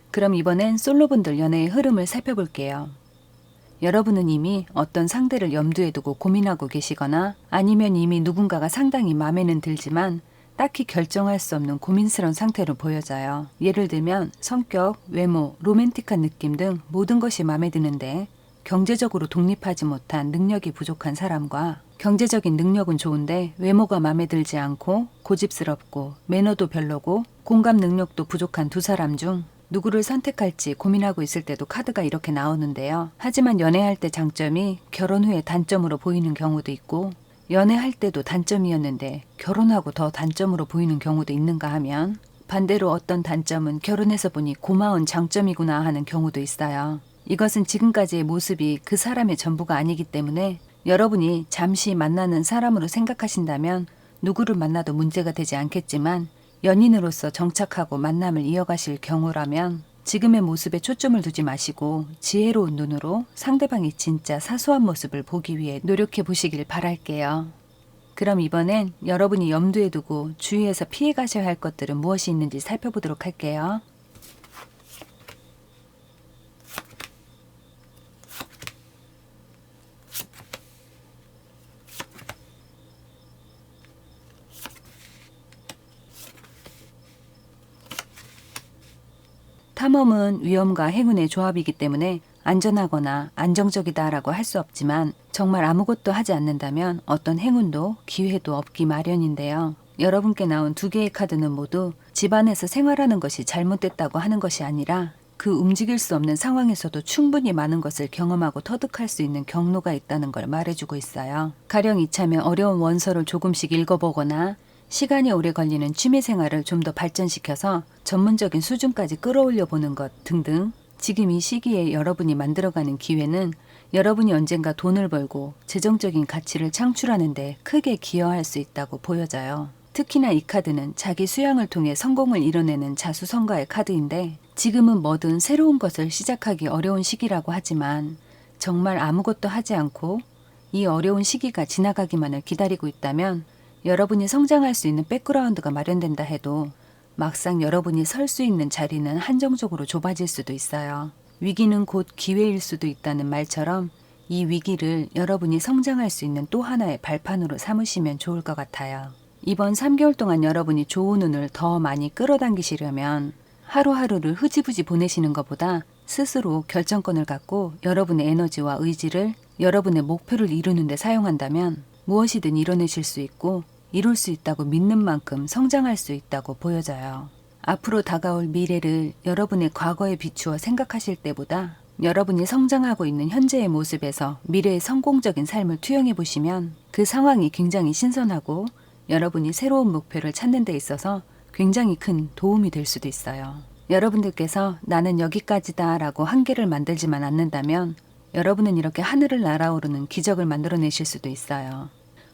그럼 이번엔 솔로분들 연애의 흐름을 살펴볼게요. 여러분은 이미 어떤 상대를 염두에 두고 고민하고 계시거나 아니면 이미 누군가가 상당히 마음에는 들지만 딱히 결정할 수 없는 고민스러운 상태로 보여져요. 예를 들면 성격, 외모, 로맨틱한 느낌 등 모든 것이 마음에 드는데 경제적으로 독립하지 못한 능력이 부족한 사람과 경제적인 능력은 좋은데 외모가 마음에 들지 않고 고집스럽고 매너도 별로고 공감 능력도 부족한 두 사람 중 누구를 선택할지 고민하고 있을 때도 카드가 이렇게 나오는데요. 하지만 연애할 때 장점이 결혼 후에 단점으로 보이는 경우도 있고 연애할 때도 단점이었는데 결혼하고 더 단점으로 보이는 경우도 있는가 하면 반대로 어떤 단점은 결혼해서 보니 고마운 장점이구나 하는 경우도 있어요. 이것은 지금까지의 모습이 그 사람의 전부가 아니기 때문에 여러분이 잠시 만나는 사람으로 생각하신다면 누구를 만나도 문제가 되지 않겠지만 연인으로서 정착하고 만남을 이어가실 경우라면 지금의 모습에 초점을 두지 마시고 지혜로운 눈으로 상대방의 진짜 사소한 모습을 보기 위해 노력해 보시길 바랄게요. 그럼 이번엔 여러분이 염두에 두고 주위에서 피해 가셔야 할 것들은 무엇이 있는지 살펴보도록 할게요. 탐험은 위험과 행운의 조합이기 때문에 안전하거나 안정적이다라고 할 수 없지만 정말 아무것도 하지 않는다면 어떤 행운도 기회도 없기 마련인데요. 여러분께 나온 두 개의 카드는 모두 집안에서 생활하는 것이 잘못됐다고 하는 것이 아니라 그 움직일 수 없는 상황에서도 충분히 많은 것을 경험하고 터득할 수 있는 경로가 있다는 걸 말해주고 있어요. 가령 이참에 어려운 원서를 조금씩 읽어보거나 시간이 오래 걸리는 취미생활을 좀 더 발전시켜서 전문적인 수준까지 끌어올려 보는 것 등등 지금 이 시기에 여러분이 만들어가는 기회는 여러분이 언젠가 돈을 벌고 재정적인 가치를 창출하는 데 크게 기여할 수 있다고 보여져요. 특히나 이 카드는 자기 수양을 통해 성공을 이뤄내는 자수성가의 카드인데 지금은 뭐든 새로운 것을 시작하기 어려운 시기라고 하지만 정말 아무것도 하지 않고 이 어려운 시기가 지나가기만을 기다리고 있다면 여러분이 성장할 수 있는 백그라운드가 마련된다 해도 막상 여러분이 설 수 있는 자리는 한정적으로 좁아질 수도 있어요. 위기는 곧 기회일 수도 있다는 말처럼 이 위기를 여러분이 성장할 수 있는 또 하나의 발판으로 삼으시면 좋을 것 같아요. 이번 3개월 동안 여러분이 좋은 운을 더 많이 끌어당기시려면 하루하루를 흐지부지 보내시는 것보다 스스로 결정권을 갖고 여러분의 에너지와 의지를 여러분의 목표를 이루는 데 사용한다면 무엇이든 이뤄내실 수 있고 이룰 수 있다고 믿는 만큼 성장할 수 있다고 보여져요. 앞으로 다가올 미래를 여러분의 과거에 비추어 생각하실 때보다 여러분이 성장하고 있는 현재의 모습에서 미래의 성공적인 삶을 투영해 보시면 그 상황이 굉장히 신선하고 여러분이 새로운 목표를 찾는 데 있어서 굉장히 큰 도움이 될 수도 있어요. 여러분들께서 나는 여기까지다 라고 한계를 만들지만 않는다면 여러분은 이렇게 하늘을 날아오르는 기적을 만들어내실 수도 있어요.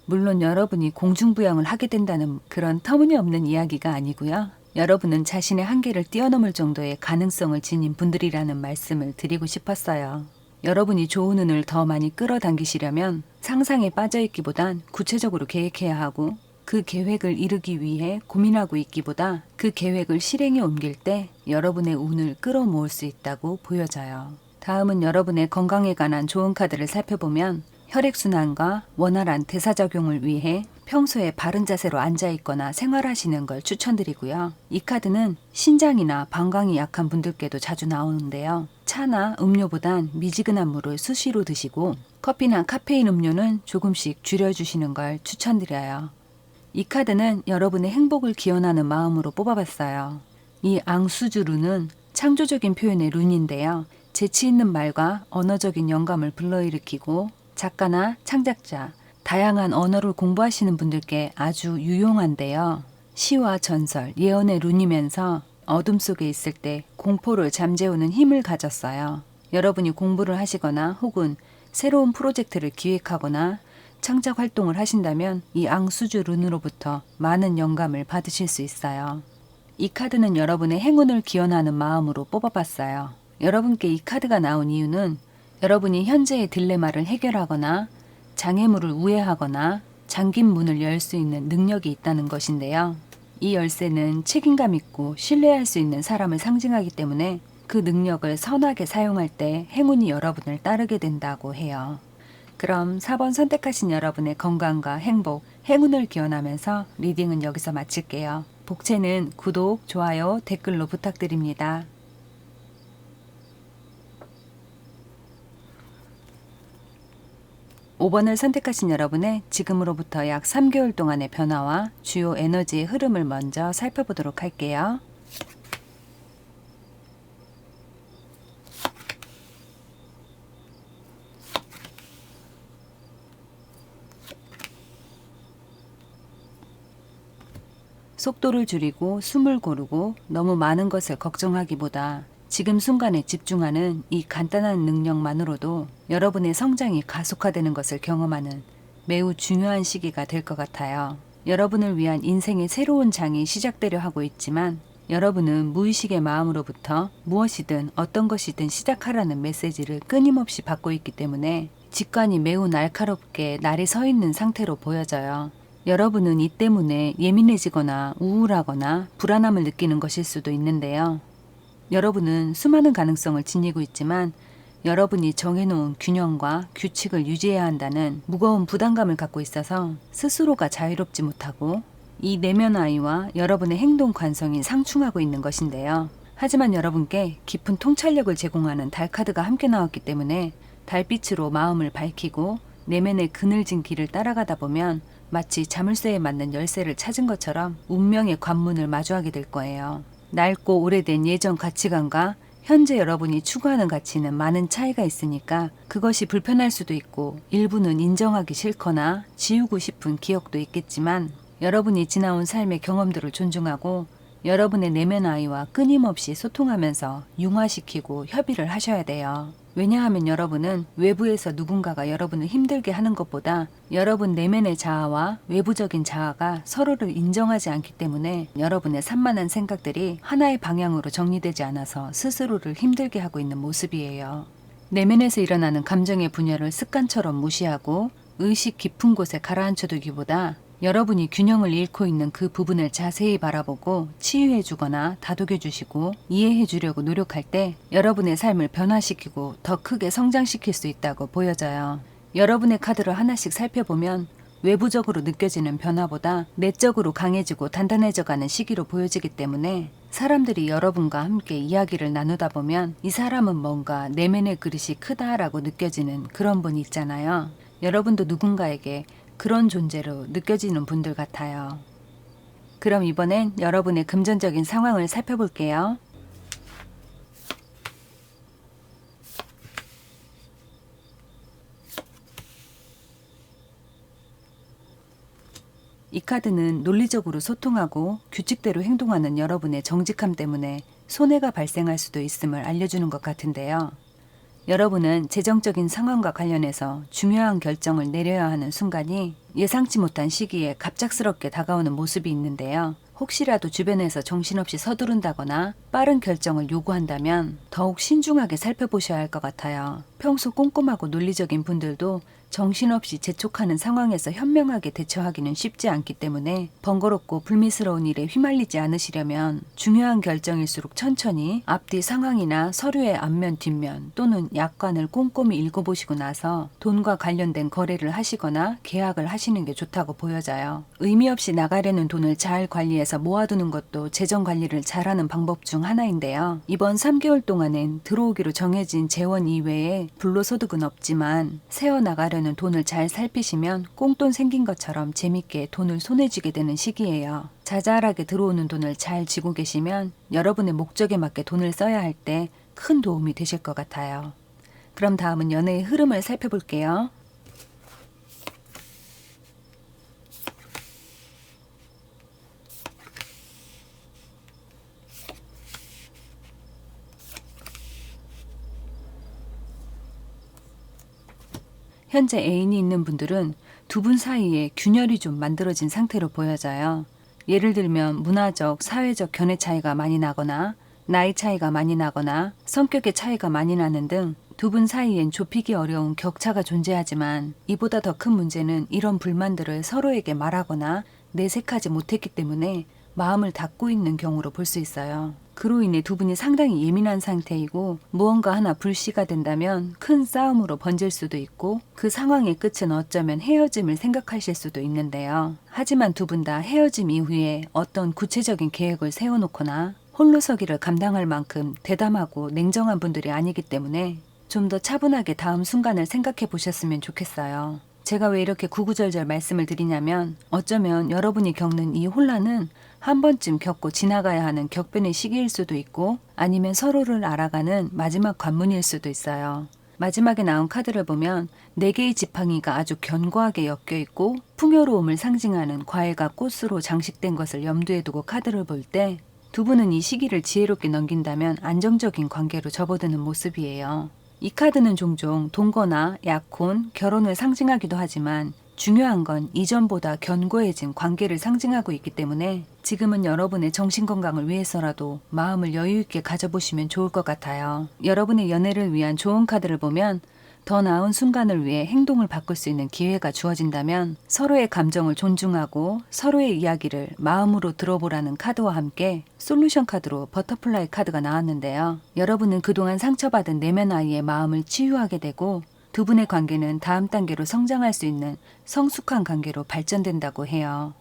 물론 여러분이 공중부양을 하게 된다는 그런 터무니없는 이야기가 아니고요. 여러분은 자신의 한계를 뛰어넘을 정도의 가능성을 지닌 분들이라는 말씀을 드리고 싶었어요. 여러분이 좋은 운을 더 많이 끌어당기시려면 상상에 빠져있기보단 구체적으로 계획해야 하고 그 계획을 이루기 위해 고민하고 있기보다 그 계획을 실행에 옮길 때 여러분의 운을 끌어모을 수 있다고 보여져요. 다음은 여러분의 건강에 관한 좋은 카드를 살펴보면 혈액순환과 원활한 대사작용을 위해 평소에 바른 자세로 앉아있거나 생활하시는 걸 추천드리고요. 이 카드는 신장이나 방광이 약한 분들께도 자주 나오는데요. 차나 음료보단 미지근한 물을 수시로 드시고 커피나 카페인 음료는 조금씩 줄여주시는 걸 추천드려요. 이 카드는 여러분의 행복을 기원하는 마음으로 뽑아봤어요. 이 앙수주 룬은 창조적인 표현의 룬인데요. 재치 있는 말과 언어적인 영감을 불러일으키고 작가나 창작자, 다양한 언어를 공부하시는 분들께 아주 유용한데요. 시와 전설, 예언의 룬이면서 어둠 속에 있을 때 공포를 잠재우는 힘을 가졌어요. 여러분이 공부를 하시거나 혹은 새로운 프로젝트를 기획하거나 창작 활동을 하신다면 이 앙수주 룬으로부터 많은 영감을 받으실 수 있어요. 이 카드는 여러분의 행운을 기원하는 마음으로 뽑아봤어요. 여러분께 이 카드가 나온 이유는 여러분이 현재의 딜레마를 해결하거나 장애물을 우회하거나 잠긴 문을 열 수 있는 능력이 있다는 것인데요. 이 열쇠는 책임감 있고 신뢰할 수 있는 사람을 상징하기 때문에 그 능력을 선하게 사용할 때 행운이 여러분을 따르게 된다고 해요. 그럼 4번 선택하신 여러분의 건강과 행복, 행운을 기원하면서 리딩은 여기서 마칠게요. 복채는 구독, 좋아요, 댓글로 부탁드립니다. 5번을 선택하신 여러분의 지금으로부터 약 3개월 동안의 변화와 주요 에너지의 흐름을 먼저 살펴보도록 할게요. 속도를 줄이고 숨을 고르고 너무 많은 것을 걱정하기보다 지금 순간에 집중하는 이 간단한 능력만으로도 여러분의 성장이 가속화되는 것을 경험하는 매우 중요한 시기가 될 것 같아요. 여러분을 위한 인생의 새로운 장이 시작되려 하고 있지만 여러분은 무의식의 마음으로부터 무엇이든 어떤 것이든 시작하라는 메시지를 끊임없이 받고 있기 때문에 직관이 매우 날카롭게 날이 서 있는 상태로 보여져요. 여러분은 이 때문에 예민해지거나 우울하거나 불안함을 느끼는 것일 수도 있는데요. 여러분은 수많은 가능성을 지니고 있지만 여러분이 정해놓은 균형과 규칙을 유지해야 한다는 무거운 부담감을 갖고 있어서 스스로가 자유롭지 못하고 이 내면 아이와 여러분의 행동 관성이 상충하고 있는 것인데요. 하지만 여러분께 깊은 통찰력을 제공하는 달 카드가 함께 나왔기 때문에 달빛으로 마음을 밝히고 내면의 그늘진 길을 따라가다 보면 마치 자물쇠에 맞는 열쇠를 찾은 것처럼 운명의 관문을 마주하게 될 거예요. 낡고 오래된 예전 가치관과 현재 여러분이 추구하는 가치는 많은 차이가 있으니까 그것이 불편할 수도 있고 일부는 인정하기 싫거나 지우고 싶은 기억도 있겠지만 여러분이 지나온 삶의 경험들을 존중하고 여러분의 내면 아이와 끊임없이 소통하면서 융화시키고 협의를 하셔야 돼요. 왜냐하면 여러분은 외부에서 누군가가 여러분을 힘들게 하는 것보다 여러분 내면의 자아와 외부적인 자아가 서로를 인정하지 않기 때문에 여러분의 산만한 생각들이 하나의 방향으로 정리되지 않아서 스스로를 힘들게 하고 있는 모습이에요. 내면에서 일어나는 감정의 분열을 습관처럼 무시하고 의식 깊은 곳에 가라앉혀두기보다 여러분이 균형을 잃고 있는 그 부분을 자세히 바라보고 치유해주거나 다독여주시고 이해해주려고 노력할 때 여러분의 삶을 변화시키고 더 크게 성장시킬 수 있다고 보여져요. 여러분의 카드를 하나씩 살펴보면 외부적으로 느껴지는 변화보다 내적으로 강해지고 단단해져가는 시기로 보여지기 때문에 사람들이 여러분과 함께 이야기를 나누다 보면 이 사람은 뭔가 내면의 그릇이 크다라고 느껴지는 그런 분이 있잖아요. 여러분도 누군가에게 그런 존재로 느껴지는 분들 같아요. 그럼 이번엔 여러분의 금전적인 상황을 살펴볼게요. 이 카드는 논리적으로 소통하고 규칙대로 행동하는 여러분의 정직함 때문에 손해가 발생할 수도 있음을 알려주는 것 같은데요. 여러분은 재정적인 상황과 관련해서 중요한 결정을 내려야 하는 순간이 예상치 못한 시기에 갑작스럽게 다가오는 모습이 있는데요. 혹시라도 주변에서 정신없이 서두른다거나 빠른 결정을 요구한다면 더욱 신중하게 살펴보셔야 할 것 같아요. 평소 꼼꼼하고 논리적인 분들도 정신없이 재촉하는 상황에서 현명하게 대처하기는 쉽지 않기 때문에 번거롭고 불미스러운 일에 휘말리지 않으시려면 중요한 결정일수록 천천히 앞뒤 상황이나 서류의 앞면 뒷면 또는 약관을 꼼꼼히 읽어보시고 나서 돈과 관련된 거래를 하시거나 계약을 하시는 게 좋다고 보여져요. 의미 없이 나가려는 돈을 잘 관리해서 모아두는 것도 재정 관리를 잘하는 방법 중 하나인데요. 이번 3개월 동안은 들어오기로 정해진 재원 이외에 불로소득은 없지만 새어나가려는 돈을 잘 살피시면 꽁돈 생긴 것처럼 재밌게 돈을 손에 쥐게 되는 시기예요. 자잘하게 들어오는 돈을 잘 쥐고 계시면 여러분의 목적에 맞게 돈을 써야 할 때 큰 도움이 되실 것 같아요. 그럼 다음은 연애의 흐름을 살펴볼게요. 현재 애인이 있는 분들은 두 분 사이에 균열이 좀 만들어진 상태로 보여져요. 예를 들면 문화적, 사회적 견해 차이가 많이 나거나 나이 차이가 많이 나거나 성격의 차이가 많이 나는 등 두 분 사이엔 좁히기 어려운 격차가 존재하지만 이보다 더 큰 문제는 이런 불만들을 서로에게 말하거나 내색하지 못했기 때문에 마음을 닫고 있는 경우로 볼 수 있어요. 그로 인해 두 분이 상당히 예민한 상태이고 무언가 하나 불씨가 된다면 큰 싸움으로 번질 수도 있고 그 상황의 끝은 어쩌면 헤어짐을 생각하실 수도 있는데요. 하지만 두 분 다 헤어짐 이후에 어떤 구체적인 계획을 세워놓거나 홀로서기를 감당할 만큼 대담하고 냉정한 분들이 아니기 때문에 좀 더 차분하게 다음 순간을 생각해 보셨으면 좋겠어요. 제가 왜 이렇게 구구절절 말씀을 드리냐면 어쩌면 여러분이 겪는 이 혼란은 한 번쯤 겪고 지나가야 하는 격변의 시기일 수도 있고 아니면 서로를 알아가는 마지막 관문일 수도 있어요. 마지막에 나온 카드를 보면 4개의 지팡이가 아주 견고하게 엮여 있고 풍요로움을 상징하는 과일과 꽃으로 장식된 것을 염두에 두고 카드를 볼 때 두 분은 이 시기를 지혜롭게 넘긴다면 안정적인 관계로 접어드는 모습이에요. 이 카드는 종종 동거나 약혼, 결혼을 상징하기도 하지만 중요한 건 이전보다 견고해진 관계를 상징하고 있기 때문에 지금은 여러분의 정신건강을 위해서라도 마음을 여유있게 가져보시면 좋을 것 같아요. 여러분의 연애를 위한 좋은 카드를 보면 더 나은 순간을 위해 행동을 바꿀 수 있는 기회가 주어진다면 서로의 감정을 존중하고 서로의 이야기를 마음으로 들어보라는 카드와 함께 솔루션 카드로 버터플라이 카드가 나왔는데요. 여러분은 그동안 상처받은 내면 아이의 마음을 치유하게 되고 두 분의 관계는 다음 단계로 성장할 수 있는 성숙한 관계로 발전된다고 해요.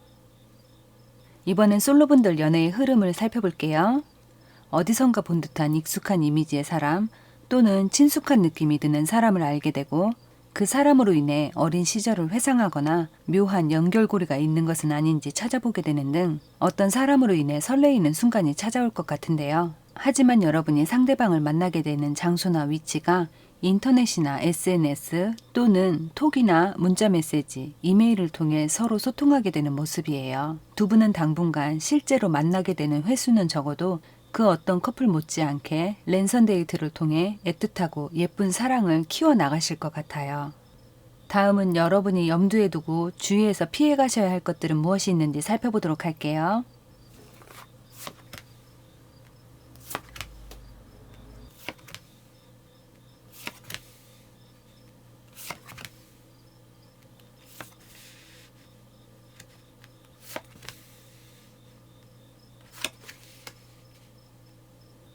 이번엔 솔로분들 연애의 흐름을 살펴볼게요. 어디선가 본 듯한 익숙한 이미지의 사람 또는 친숙한 느낌이 드는 사람을 알게 되고 그 사람으로 인해 어린 시절을 회상하거나 묘한 연결고리가 있는 것은 아닌지 찾아보게 되는 등 어떤 사람으로 인해 설레이는 순간이 찾아올 것 같은데요. 하지만 여러분이 상대방을 만나게 되는 장소나 위치가 인터넷이나 SNS 또는 톡이나 문자메시지, 이메일을 통해 서로 소통하게 되는 모습이에요. 두 분은 당분간 실제로 만나게 되는 횟수는 적어도 그 어떤 커플 못지않게 랜선 데이트를 통해 애틋하고 예쁜 사랑을 키워나가실 것 같아요. 다음은 여러분이 염두에 두고 주위에서 피해 가셔야 할 것들은 무엇이 있는지 살펴보도록 할게요.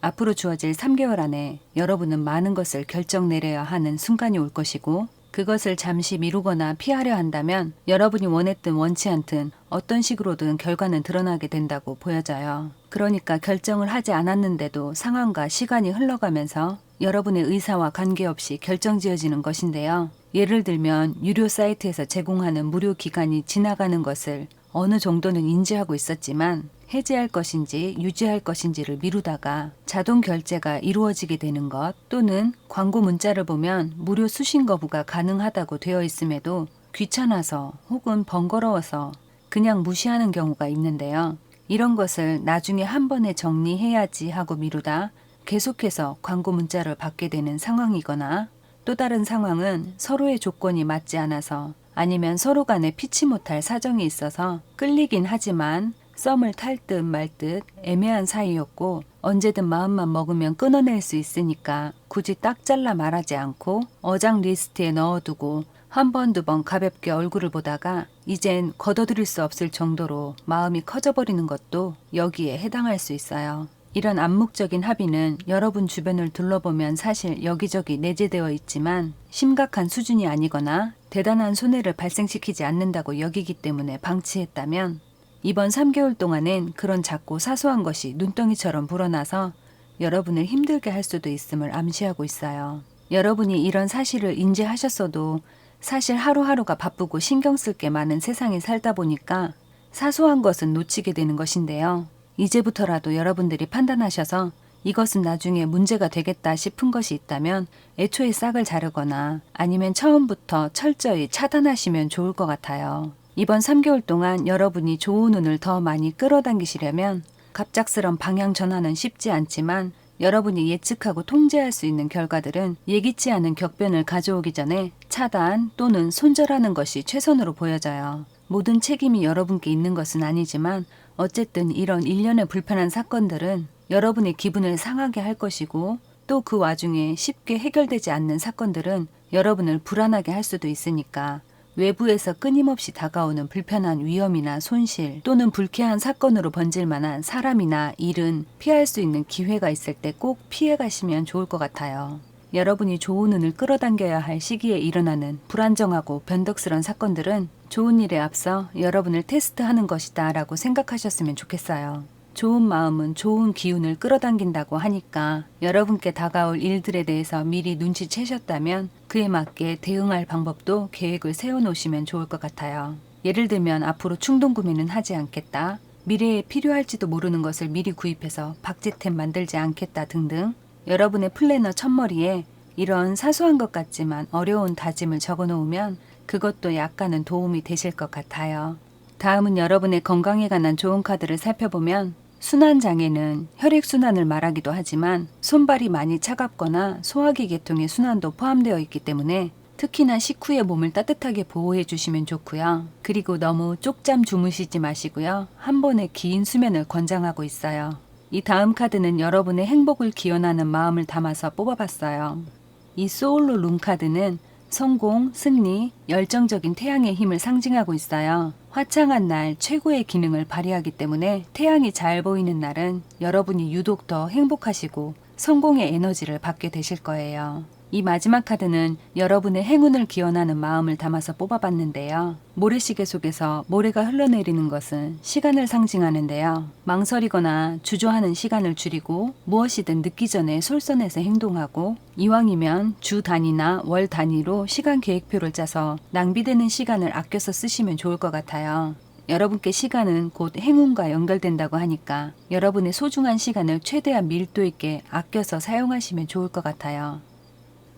앞으로 주어질 3개월 안에 여러분은 많은 것을 결정 내려야 하는 순간이 올 것이고 그것을 잠시 미루거나 피하려 한다면 여러분이 원했든 원치 않든 어떤 식으로든 결과는 드러나게 된다고 보여져요. 그러니까 결정을 하지 않았는데도 상황과 시간이 흘러가면서 여러분의 의사와 관계없이 결정지어지는 것인데요. 예를 들면 유료 사이트에서 제공하는 무료 기간이 지나가는 것을 어느 정도는 인지하고 있었지만 해지할 것인지 유지할 것인지를 미루다가 자동 결제가 이루어지게 되는 것 또는 광고 문자를 보면 무료 수신 거부가 가능하다고 되어 있음에도 귀찮아서 혹은 번거로워서 그냥 무시하는 경우가 있는데요. 이런 것을 나중에 한 번에 정리해야지 하고 미루다 계속해서 광고 문자를 받게 되는 상황이거나 또 다른 상황은 서로의 조건이 맞지 않아서 아니면 서로 간에 피치 못할 사정이 있어서 끌리긴 하지만 썸을 탈 듯 말 듯 애매한 사이였고 언제든 마음만 먹으면 끊어낼 수 있으니까 굳이 딱 잘라 말하지 않고 어장 리스트에 넣어두고 한 번, 두 번 가볍게 얼굴을 보다가 이젠 걷어들일 수 없을 정도로 마음이 커져버리는 것도 여기에 해당할 수 있어요. 이런 암묵적인 합의는 여러분 주변을 둘러보면 사실 여기저기 내재되어 있지만 심각한 수준이 아니거나 대단한 손해를 발생시키지 않는다고 여기기 때문에 방치했다면 이번 3개월 동안엔 그런 작고 사소한 것이 눈덩이처럼 불어나서 여러분을 힘들게 할 수도 있음을 암시하고 있어요. 여러분이 이런 사실을 인지하셨어도 사실 하루하루가 바쁘고 신경 쓸 게 많은 세상에 살다 보니까 사소한 것은 놓치게 되는 것인데요. 이제부터라도 여러분들이 판단하셔서 이것은 나중에 문제가 되겠다 싶은 것이 있다면 애초에 싹을 자르거나 아니면 처음부터 철저히 차단하시면 좋을 것 같아요. 이번 3개월 동안 여러분이 좋은 운을 더 많이 끌어당기시려면 갑작스런 방향 전환은 쉽지 않지만 여러분이 예측하고 통제할 수 있는 결과들은 예기치 않은 격변을 가져오기 전에 차단 또는 손절하는 것이 최선으로 보여져요. 모든 책임이 여러분께 있는 것은 아니지만 어쨌든 이런 일련의 불편한 사건들은 여러분의 기분을 상하게 할 것이고 또 그 와중에 쉽게 해결되지 않는 사건들은 여러분을 불안하게 할 수도 있으니까 외부에서 끊임없이 다가오는 불편한 위험이나 손실 또는 불쾌한 사건으로 번질 만한 사람이나 일은 피할 수 있는 기회가 있을 때 꼭 피해 가시면 좋을 것 같아요. 여러분이 좋은 운을 끌어당겨야 할 시기에 일어나는 불안정하고 변덕스런 사건들은 좋은 일에 앞서 여러분을 테스트하는 것이다 라고 생각하셨으면 좋겠어요. 좋은 마음은 좋은 기운을 끌어당긴다고 하니까 여러분께 다가올 일들에 대해서 미리 눈치채셨다면 그에 맞게 대응할 방법도 계획을 세워놓으시면 좋을 것 같아요. 예를 들면 앞으로 충동구매는 하지 않겠다, 미래에 필요할지도 모르는 것을 미리 구입해서 박제템 만들지 않겠다 등등 여러분의 플래너 첫머리에 이런 사소한 것 같지만 어려운 다짐을 적어놓으면 그것도 약간은 도움이 되실 것 같아요. 다음은 여러분의 건강에 관한 좋은 카드를 살펴보면 순환장애는 혈액순환을 말하기도 하지만 손발이 많이 차갑거나 소화기 계통의 순환도 포함되어 있기 때문에 특히나 식후에 몸을 따뜻하게 보호해 주시면 좋고요. 그리고 너무 쪽잠 주무시지 마시고요. 한 번에 긴 수면을 권장하고 있어요. 이 다음 카드는 여러분의 행복을 기원하는 마음을 담아서 뽑아봤어요. 이 소울로 룸 카드는 성공, 승리, 열정적인 태양의 힘을 상징하고 있어요. 화창한 날 최고의 기능을 발휘하기 때문에 태양이 잘 보이는 날은 여러분이 유독 더 행복하시고 성공의 에너지를 받게 되실 거예요. 이 마지막 카드는 여러분의 행운을 기원하는 마음을 담아서 뽑아봤는데요. 모래시계 속에서 모래가 흘러내리는 것은 시간을 상징하는데요. 망설이거나 주저하는 시간을 줄이고 무엇이든 늦기 전에 솔선해서 행동하고 이왕이면 주 단위나 월 단위로 시간 계획표를 짜서 낭비되는 시간을 아껴서 쓰시면 좋을 것 같아요. 여러분께 시간은 곧 행운과 연결된다고 하니까 여러분의 소중한 시간을 최대한 밀도 있게 아껴서 사용하시면 좋을 것 같아요.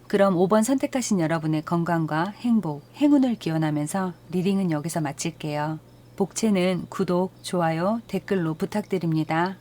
그럼 5번 선택하신 여러분의 건강과 행복, 행운을 기원하면서 리딩은 여기서 마칠게요. 복채는 구독, 좋아요, 댓글로 부탁드립니다.